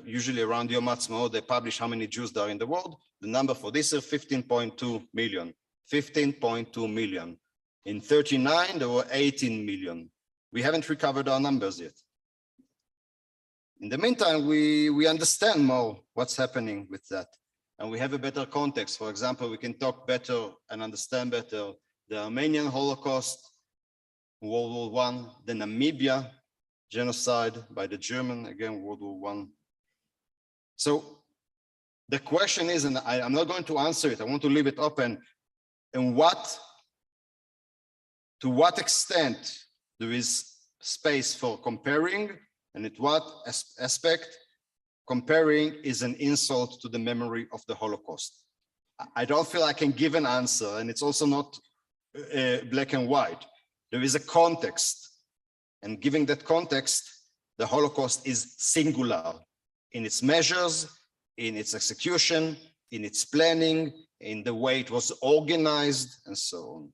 usually around Yom Ha'atzmaut, they publish how many Jews there are in the world. The number for this is 15.2 million. 15.2 million. In 39, there were 18 million. We haven't recovered our numbers yet. In the meantime, we understand more what's happening with that. And we have a better context. For example, we can talk better and understand better the Armenian Holocaust, World War I, the Namibia genocide by the German, again, World War I. So the question is, and I'm not going to answer it, I want to leave it open, and what to what extent there is space for comparing, and at what aspect comparing is an insult to the memory of the Holocaust. I don't feel I can give an answer, and it's also not black and white. There is a context, and given that context, the Holocaust is singular in its measures, in its execution, in its planning, in the way it was organized, and so on.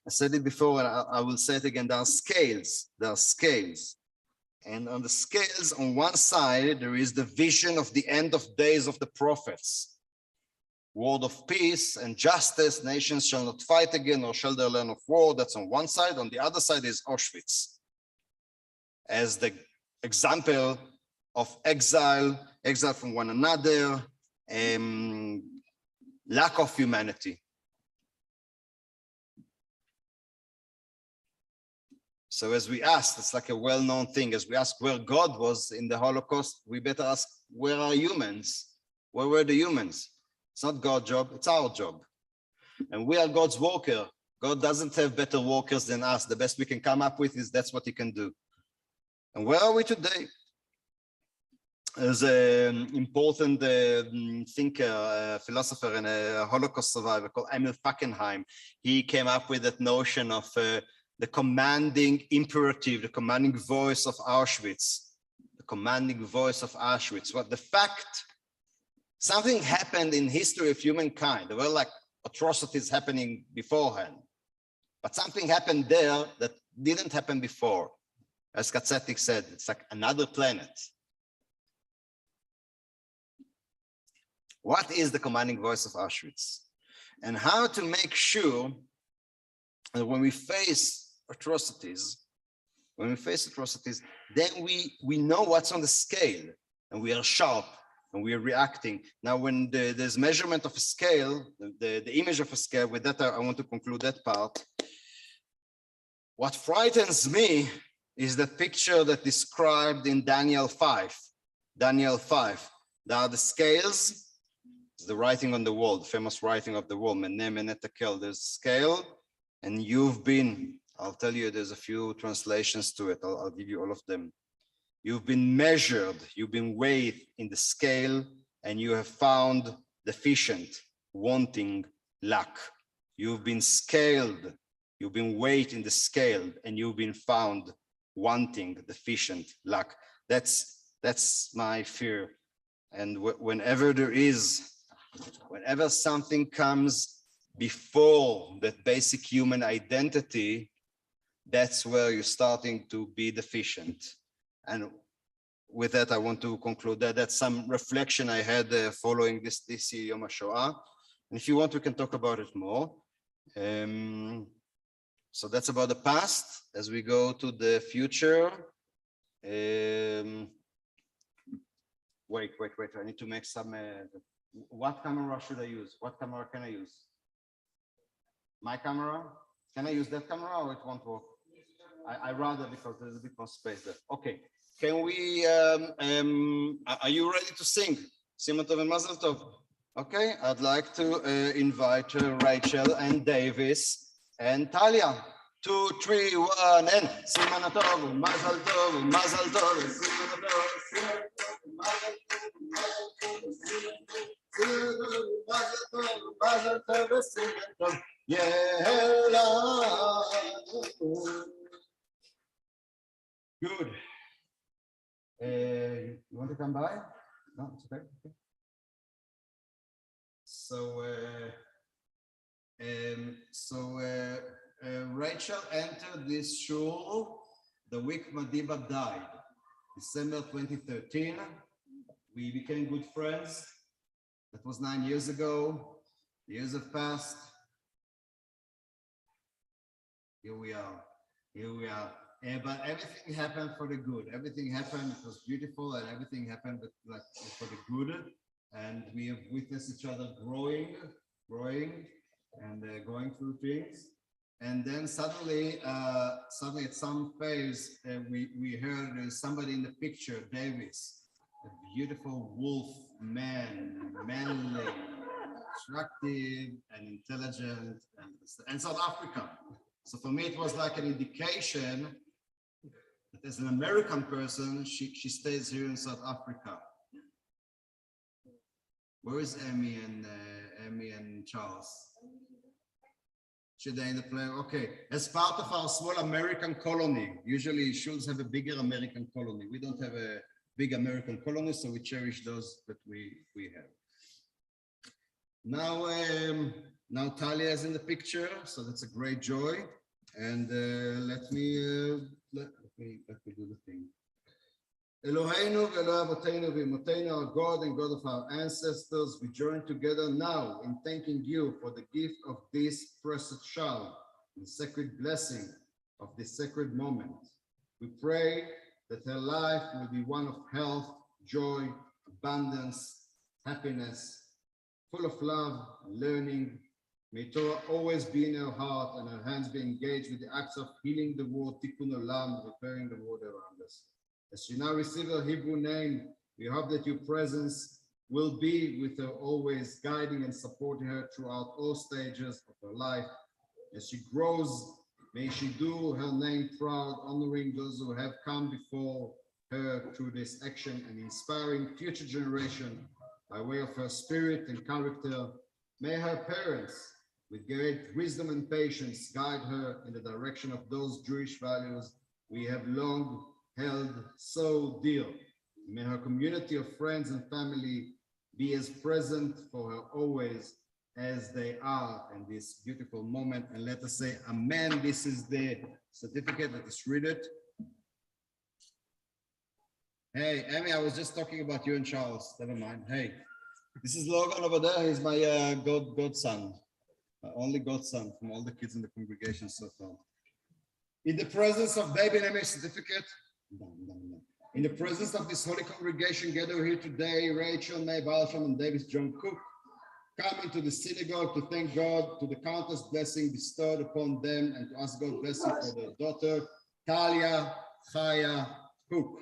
I said it before, and I will say it again, there are scales, And on the scales, on one side, there is the vision of the end of days of the prophets. Word of peace and justice, nations shall not fight again, nor shall they learn of war. That's on one side. On the other side is Auschwitz, as the example of exile from one another, lack of humanity. So as we asked, it's like a well-known thing, as we ask where God was in the Holocaust, we better ask, where are humans? Where were the humans? It's not God's job, it's our job. And we are God's worker. God doesn't have better workers than us. The best we can come up with is that's what he can do. And where are we today? There's an important thinker, philosopher, and a Holocaust survivor called Emil Fackenheim. He came up with that notion of the commanding imperative, the commanding voice of Auschwitz, the commanding voice of Auschwitz. What the fact, something happened in history of humankind. There were like atrocities happening beforehand, but something happened there that didn't happen before. As Katzetik said, it's like another planet. What is the commanding voice of Auschwitz? And how to make sure that when we face atrocities, then we know what's on the scale, and we are sharp, and we are reacting. Now, when there's measurement of a scale, the image of a scale, with that, I want to conclude that part. What frightens me is the picture that described in Daniel 5. Daniel 5, there are the scales, the writing on the wall, the famous writing of the wall, Menem Menet Tekel, there's scale, and you've been, I'll tell you, there's a few translations to it. I'll give you all of them. You've been measured, you've been weighed in the scale, and you have found deficient, wanting, lack. You've been scaled, you've been weighed in the scale, and you've been found wanting, deficient, lack. That's my fear. And whenever something comes before that basic human identity, that's where you're starting to be deficient. And with that, I want to conclude that that's some reflection I had following this Yom HaShoah. And if you want, we can talk about it more. So that's about the past. As we go to the future, wait, I need to make some, what camera should I use? What camera can I use? My camera? Can I use that camera or it won't work? I rather, because there's a bit more space there. Okay, can we, are you ready to sing? Simon Tov and Mazel Tov. Okay, I'd like to invite Rachel and Davis and Talia. 2, 3, 1, and Simon Tov, Mazel Tov, Mazel Tov, Simon Tov, Mazel Tov, Simon Tov, yeah. Good. You want to come by? No, it's okay. Okay. So, Rachel entered this shul the week Madiba died, December 2013. We became good friends. That was 9 years ago. The years have passed. Here we are. But everything happened for the good. Everything happened, it was beautiful, and everything happened like for the good. And we have witnessed each other growing and going through things. And then suddenly at some phase, we heard there's somebody in the picture, Davis. a beautiful wolf man, manly, attractive and intelligent, and South Africa. So for me, it was like an indication that as an American person, she stays here in South Africa. Where is Emmy and Charles? Should they in the play? Okay, as part of our small American colony, usually shuls have a bigger American colony. We don't have a big American colony, so we cherish those that we have. Now Talia is in the picture, so that's a great joy. And let me do the thing. Eloheinu ve'Eloi Avotenu ve'Imotenu, our God and God of our ancestors, we join together now in thanking you for the gift of this precious child and sacred blessing of this sacred moment. We pray that her life will be one of health, joy, abundance, happiness, full of love, learning. May Torah always be in her heart and her hands be engaged with the acts of healing the world, tikkun olam, repairing the world around us. As she now receives her Hebrew name, we hope that your presence will be with her always, guiding and supporting her throughout all stages of her life. As she grows, may she do her name proud, honoring those who have come before her through this action and inspiring future generations by way of her spirit and character. May her parents, with great wisdom and patience, guide her in the direction of those Jewish values we have long held so dear. May her community of friends and family be as present for her always as they are in this beautiful moment. And let us say amen. This is the certificate. Let us read it. Hey, Emmy, I was just talking about you and Charles. Never mind. Hey, this is Logan over there. He's my godson, my only godson from all the kids in the congregation so far. In the presence of Beit Emanuel certificate, in the presence of this holy congregation gathered here today, Rachel, May Balsham, and Davis John Cook, coming to the synagogue to thank God to the countless blessing bestowed upon them and to ask God's blessing for their daughter, Talia Chaya Cook.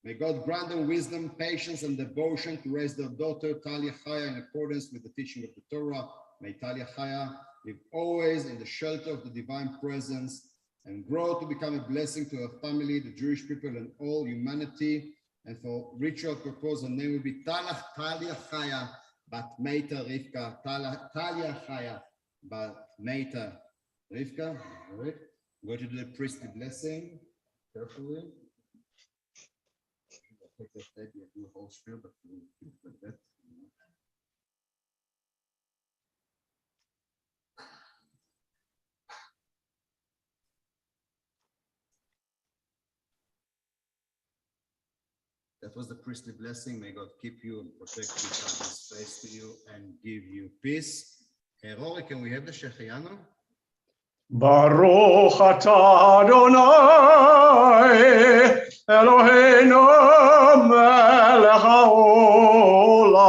May God grant them wisdom, patience, and devotion to raise their daughter, Talia Chaya, in accordance with the teaching of the Torah. May Talia Chaya live always in the shelter of the divine presence and grow to become a blessing to her family, the Jewish people, and all humanity. And for ritual purpose, her name will be Talia Chaya Bat Meita Rivka. Talia Chaya Bat Meita Rivka. All right. I'm going to do the priestly blessing carefully. I'll take that baby and do a whole spiel, but like that. That was the priestly blessing. May God keep you and protect you, shine His face to you, and give you peace. Rory, can we have the Shechianu? Baruch atah Adonai Eloheinu melech haolam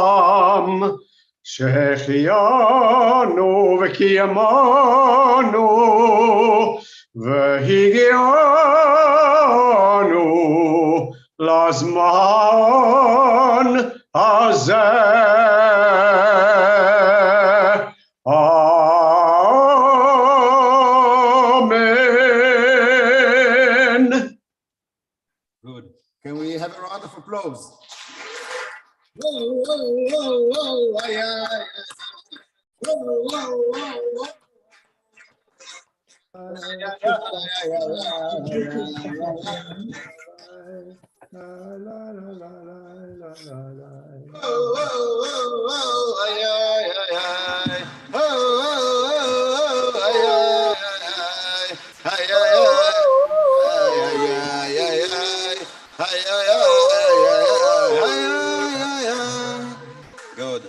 Shechianu v'kiyamanu v'higianu lazman hazeh. Amen. Good. Can we have a round of applause? Whoa, whoa, whoa, whoa, aye, aye, aye. Whoa, whoa, whoa, whoa. Good.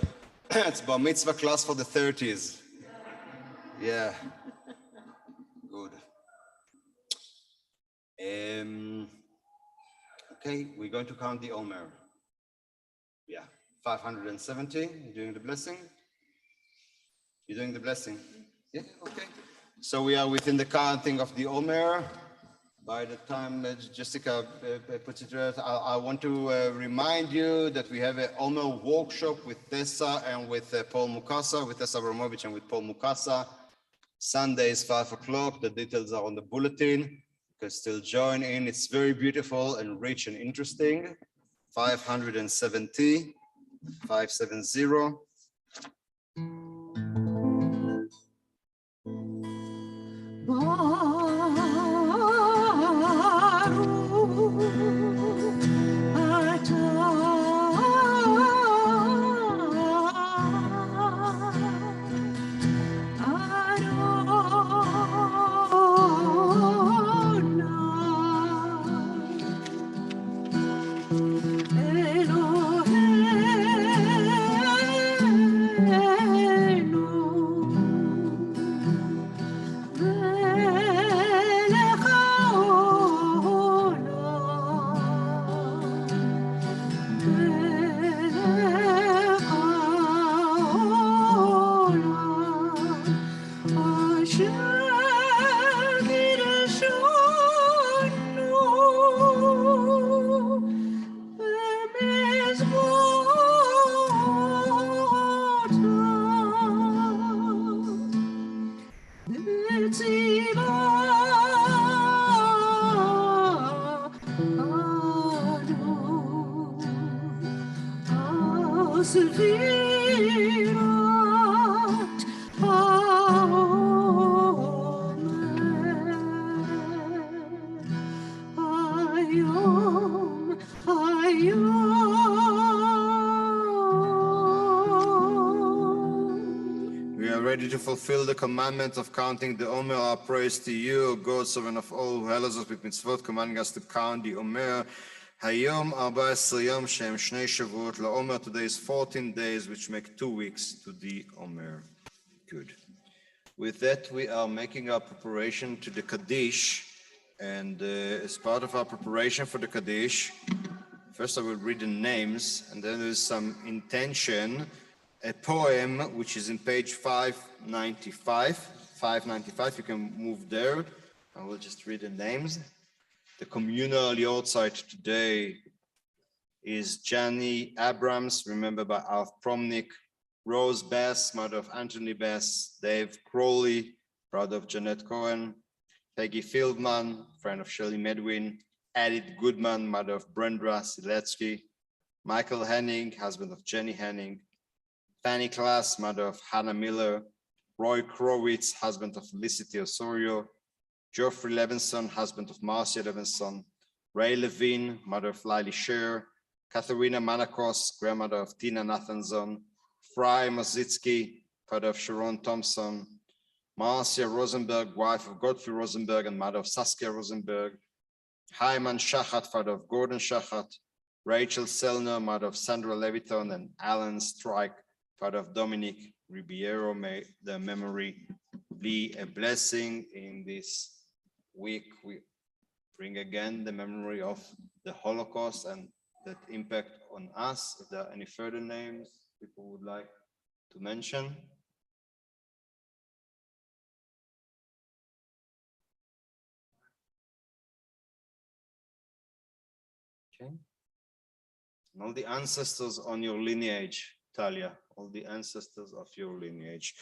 It's bar mitzvah class for the 30s. Yeah. Good. Okay, we're going to count the Omer. Yeah, 570. You're doing the blessing? You're doing the blessing? Yeah, okay. So we are within the counting of the Omer. By the time Jessica puts it out, I want to remind you that we have an Omer workshop with Tessa and with Paul Mukasa, with Tessa Abramovich and with Paul Mukasa. Sunday is 5 o'clock. The details are on the bulletin. You can still join in. It's very beautiful and rich and interesting. 570. We are ready to fulfill the commandment of counting the Omer. Our praise to you, O God, sovereign of all, who helps us with mitzvot, commanding us to count the Omer. Hayom 14 yom shem shnei shavuot la'omer. Today is 14 days, which make 2 weeks to the Omer. Good. With that, we are making our preparation to the Kaddish. And as part of our preparation for the Kaddish, first I will read the names, and then there's some intention. A poem which is in page 595. 595, you can move there. I will just read the names. The communal yahrzeit today is Jani Abrams, remembered by Alf Promnik, Rose Bass, mother of Anthony Bass, Dave Crowley, brother of Jeanette Cohen, Peggy Fieldman, friend of Shirley Medwin, Edith Goodman, mother of Brenda Siletsky, Michael Henning, husband of Jenny Henning, Fanny Klass, mother of Hannah Miller, Roy Krowitz, husband of Felicity Osorio, Geoffrey Levinson, husband of Marcia Levinson, Ray Levine, mother of Lily Sher, Katharina Manakos, grandmother of Tina Nathanson, Fry Mozitsky, father of Sharon Thompson, Marcia Rosenberg, wife of Godfrey Rosenberg and mother of Saskia Rosenberg, Hyman Shachat, father of Gordon Shachat, Rachel Selner, mother of Sandra Leviton, and Alan Strike, father of Dominic Ribeiro. May their memory be a blessing. In this week, we bring again the memory of the Holocaust and that impact on us. If there are any further names people would like to mention. Okay. And all the ancestors on your lineage, Talia, all the ancestors of your lineage.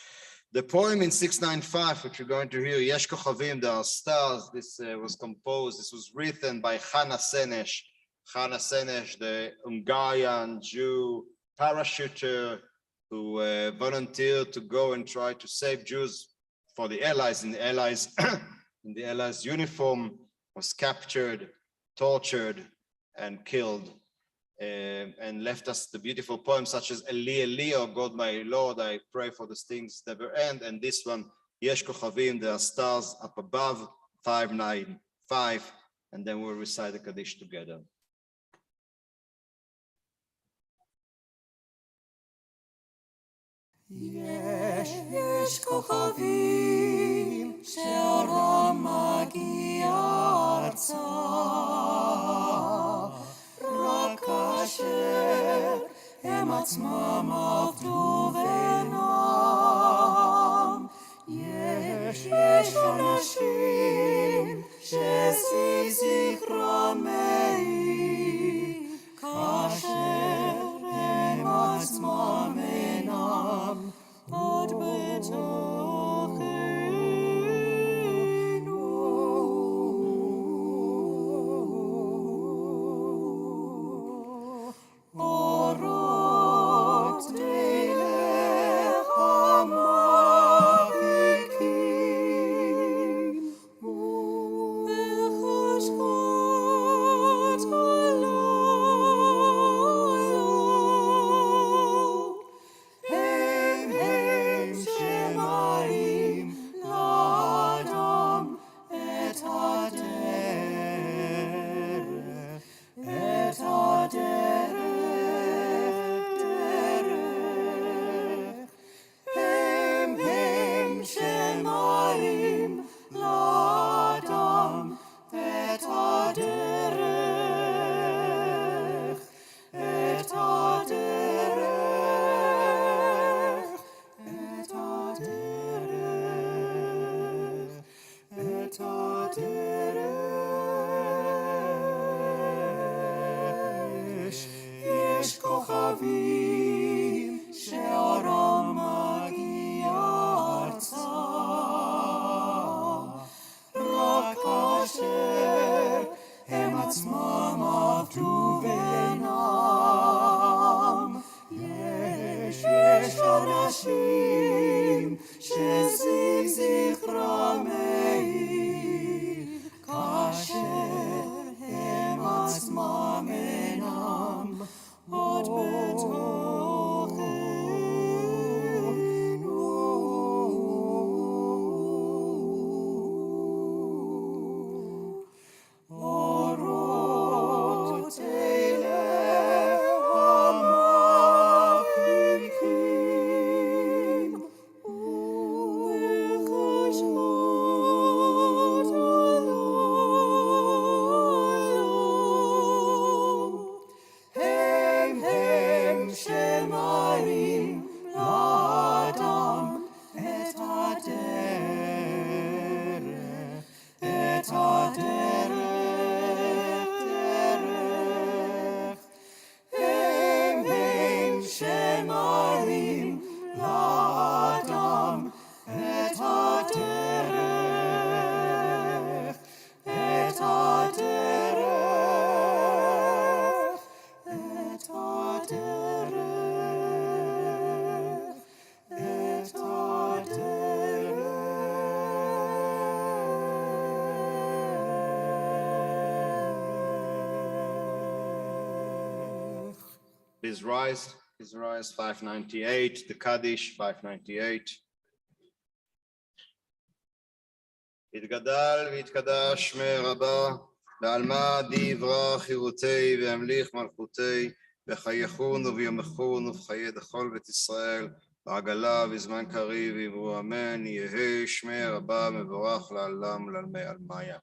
The poem in 695, which you're going to hear, Yesh Kochavim, there are stars, this was composed, this was written by Chana Senesh. Chana Senesh, the Hungarian Jew parachuter who volunteered to go and try to save Jews for the Allies. In the Allies uniform, was captured, tortured, and killed. And left us the beautiful poems such as Eli Eli, oh God my Lord, I pray for these things never end. And this one, Yesh Kochavim, there are stars up above, 595, and then we'll recite the Kaddish together. יש כוכבים שאורם מגיע ארצה, רק כאשר הם עצמם עבדו ונם. יש אנשים שזכרם מעיק, כאשר הם עצמם אינם עוד בתוכנו. אורות דרך המרחיקים בחשכות הלילה הם שמראים לאדם את הדרך, את הדרך. הם שמראים לאדם את הדרך, את הדרך, את הדרך, את הדרך. יש כוכבים שאורם מגיע ארצה, רק כאשר הם עצמם עבדו ואינם. יש אנשים שזכרם מעיק, כאשר הם עצמם אינם עוד בתוכנו. אורות אלה המרחיקים ובחשכות הלילה הם שמראים לאדם את הדרך, את הדרך, דרך. הם שמראים לאדם את הדרך, את הדרך, את הדרך, את הדרך. Please rise. Please rise. 598. The Kaddish, 598. יתגדל ויתקדש שמי רבה, בעלמא דיברה חירותי והמליך מלכותי, בחייכון וביומכון ובחיי דכל בית ישראל, בעגלה בזמן קריב ואמרו אמן, יהא שמי רבה מבורך לעולם ולעלמי עלמיה.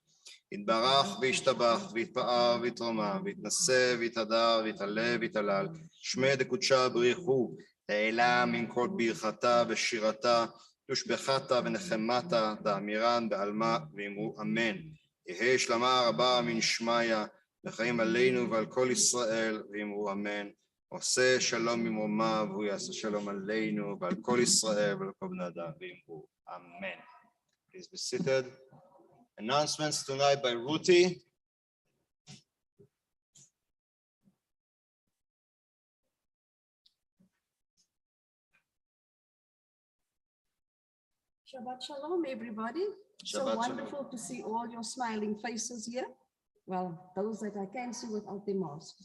יתברך וישתבח ויתפאר ויתרומם ויתנשא ויתהדר ויתעלה ויתהלל, שמי דקודשה בריחו, תהילה מן כל ברכתה ושירתה, תושבחתה ונחמתה, דאמירן בעלמה ואמרו אמן. יהא שלמה רבה מן שמיה, וחיים עלינו ועל כל ישראל ואמרו אמן. עושה שלום ממרומיו, והוא יעשה שלום עלינו ועל כל ישראל ועל כל בני אדם ואמרו אמן. Please be seated. Announcements tonight by Ruti. Shabbat Shalom, everybody. So Shabbat wonderful to see all your smiling faces here. Well, those that I can see without their masks.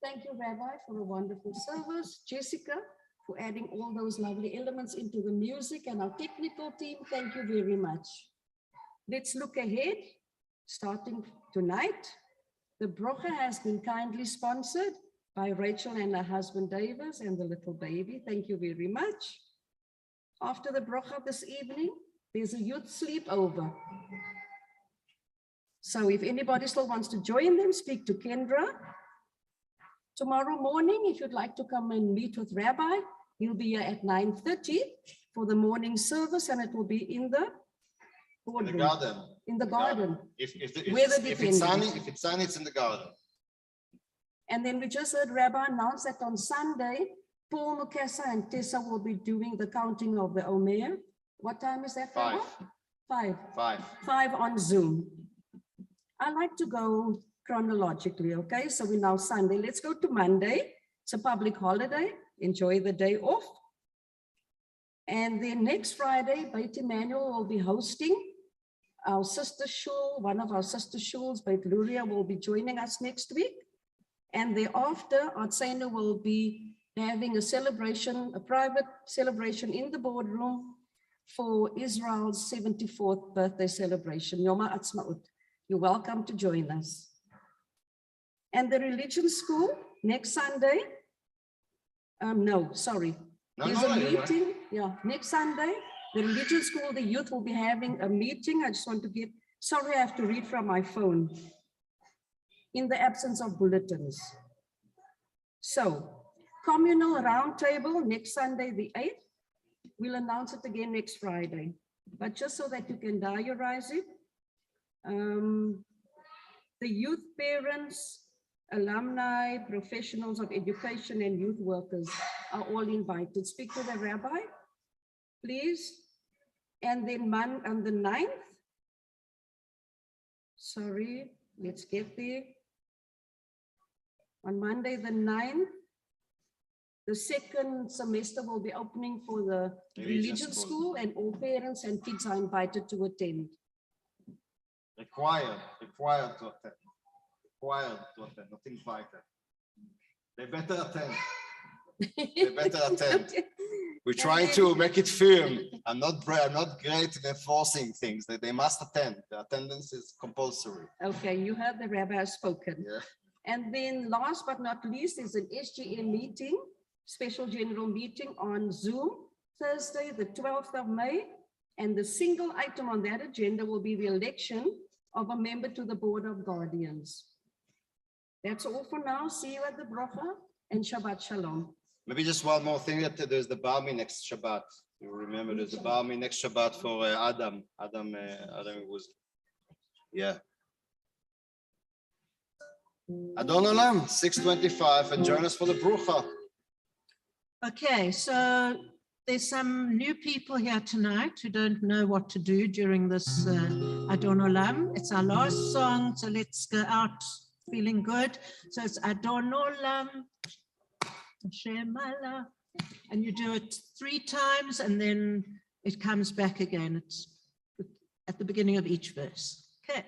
Thank you, Rabbi, for a wonderful service. Jessica, for adding all those lovely elements into the music, and our technical team, thank you very much. Let's look ahead, starting tonight. The brocha has been kindly sponsored by Rachel and her husband Davis and the little baby. Thank you very much. After the brocha this evening, there's a youth sleepover. So if anybody still wants to join them, speak to Kendra. Tomorrow morning, if you'd like to come and meet with Rabbi, he'll be here at 9:30 for the morning service, and it will be in the In the boardroom, garden. in the garden. If Weather it's sunny, dependent. if it's sunny, it's in the garden. And then we just heard Rabbi announce that on Sunday, Paul Mukasa and Tessa will be doing the counting of the Omer. What time is that, Rabbi? 5. 5 on Zoom. I like to go chronologically, okay? So we're now Sunday. Let's go to Monday. It's a public holiday. Enjoy the day off. And then next Friday, Beit Emanuel will be hosting our sister shul. One of our sister shuls, Beit Luria, will be joining us next week. And thereafter, Artsena will be having a celebration, a private celebration in the boardroom for Israel's 74th birthday celebration, Yom Ha'atzmaut. You're welcome to join us. And the religion school next Sunday. There's a meeting. Yeah, next Sunday, the religion school, the youth will be having a meeting. I just want to get, sorry, I have to read from my phone in the absence of bulletins. So, communal roundtable next Sunday, the 8th. We'll announce it again next Friday, but just so that you can diarize it. The youth parents, alumni, professionals of education and youth workers are all invited. Speak to the rabbi, please. And then on the 9th, sorry, let's get there. On Monday, the 9th, the second semester will be opening for the religion school, and all parents and kids are invited to attend. Required to attend. Required to attend, not invited. They better attend. They better attend. We're trying to make it firm. I'm not great in enforcing things. They must attend. The attendance is compulsory. Okay, you heard the rabbi has spoken. Yeah. And then last but not least is an SGM meeting, special general meeting on Zoom, Thursday, the 12th of May. And the single item on that agenda will be the election of a member to the Board of Guardians. That's all for now. See you at the bracha and Shabbat Shalom. Maybe just one more thing, that there's the Barmi next Shabbat. You remember there's the Barmi next Shabbat for Adam. Adam was, yeah. Adon Olam, 6:25, and join us for the Brucha. Okay, so there's some new people here tonight who don't know what to do during this Adon Olam. It's our last song, so let's go out feeling good. So it's Adon Olam, Hashem Allah, and you do it 3 times and then it comes back again. It's at the beginning of each verse. Okay.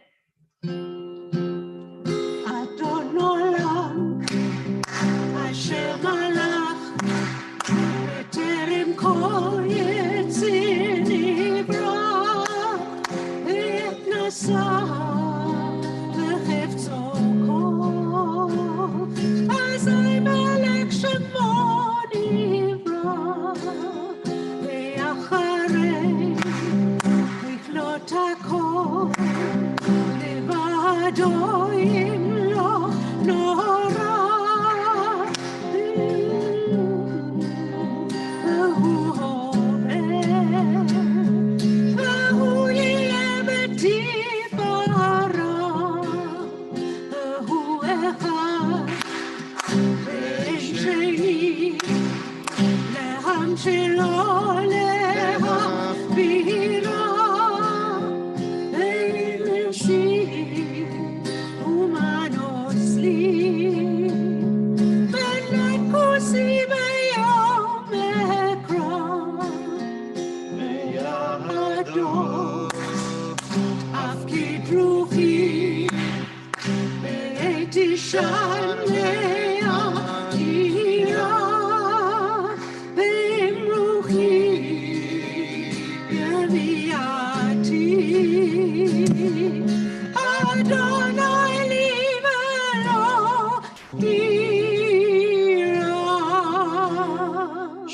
Adon Olam, Hashem Allah, B'terem kol yetzir nivra, et nasa v'chefzo kol, azay melech shemo nivra, ve'acharei miknot hakol, levado imlo nora.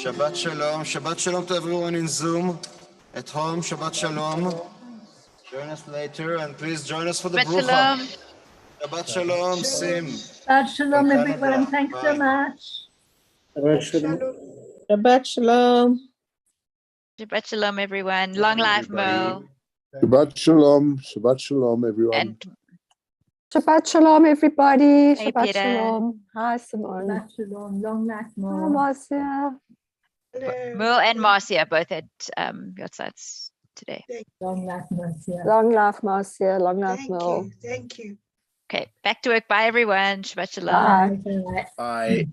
Shabbat Shalom. Shabbat Shalom to everyone in Zoom, at home. Shabbat Shalom. Join us later, and please join us for the Brucha. Shabbat Shalom, Sim. Shabbat Shalom, everyone. Thanks so much. Shabbat Shalom. Shabbat Shalom. Shabbat Shalom, everyone. Long life, Mo. Shabbat shalom, everyone. And Shabbat shalom, everybody. Hey, Shabbat Peter. shalom. Hi, Simone. Shabbat shalom. Long life, Hi, more. Marcia. Merle and Marcia are both at Yotzats today. Long life, Marcia. Long life, Marcia. Long life, Thank Mel. you. Thank you. Okay, back to work. Bye, everyone. Shabbat shalom. Bye. Bye.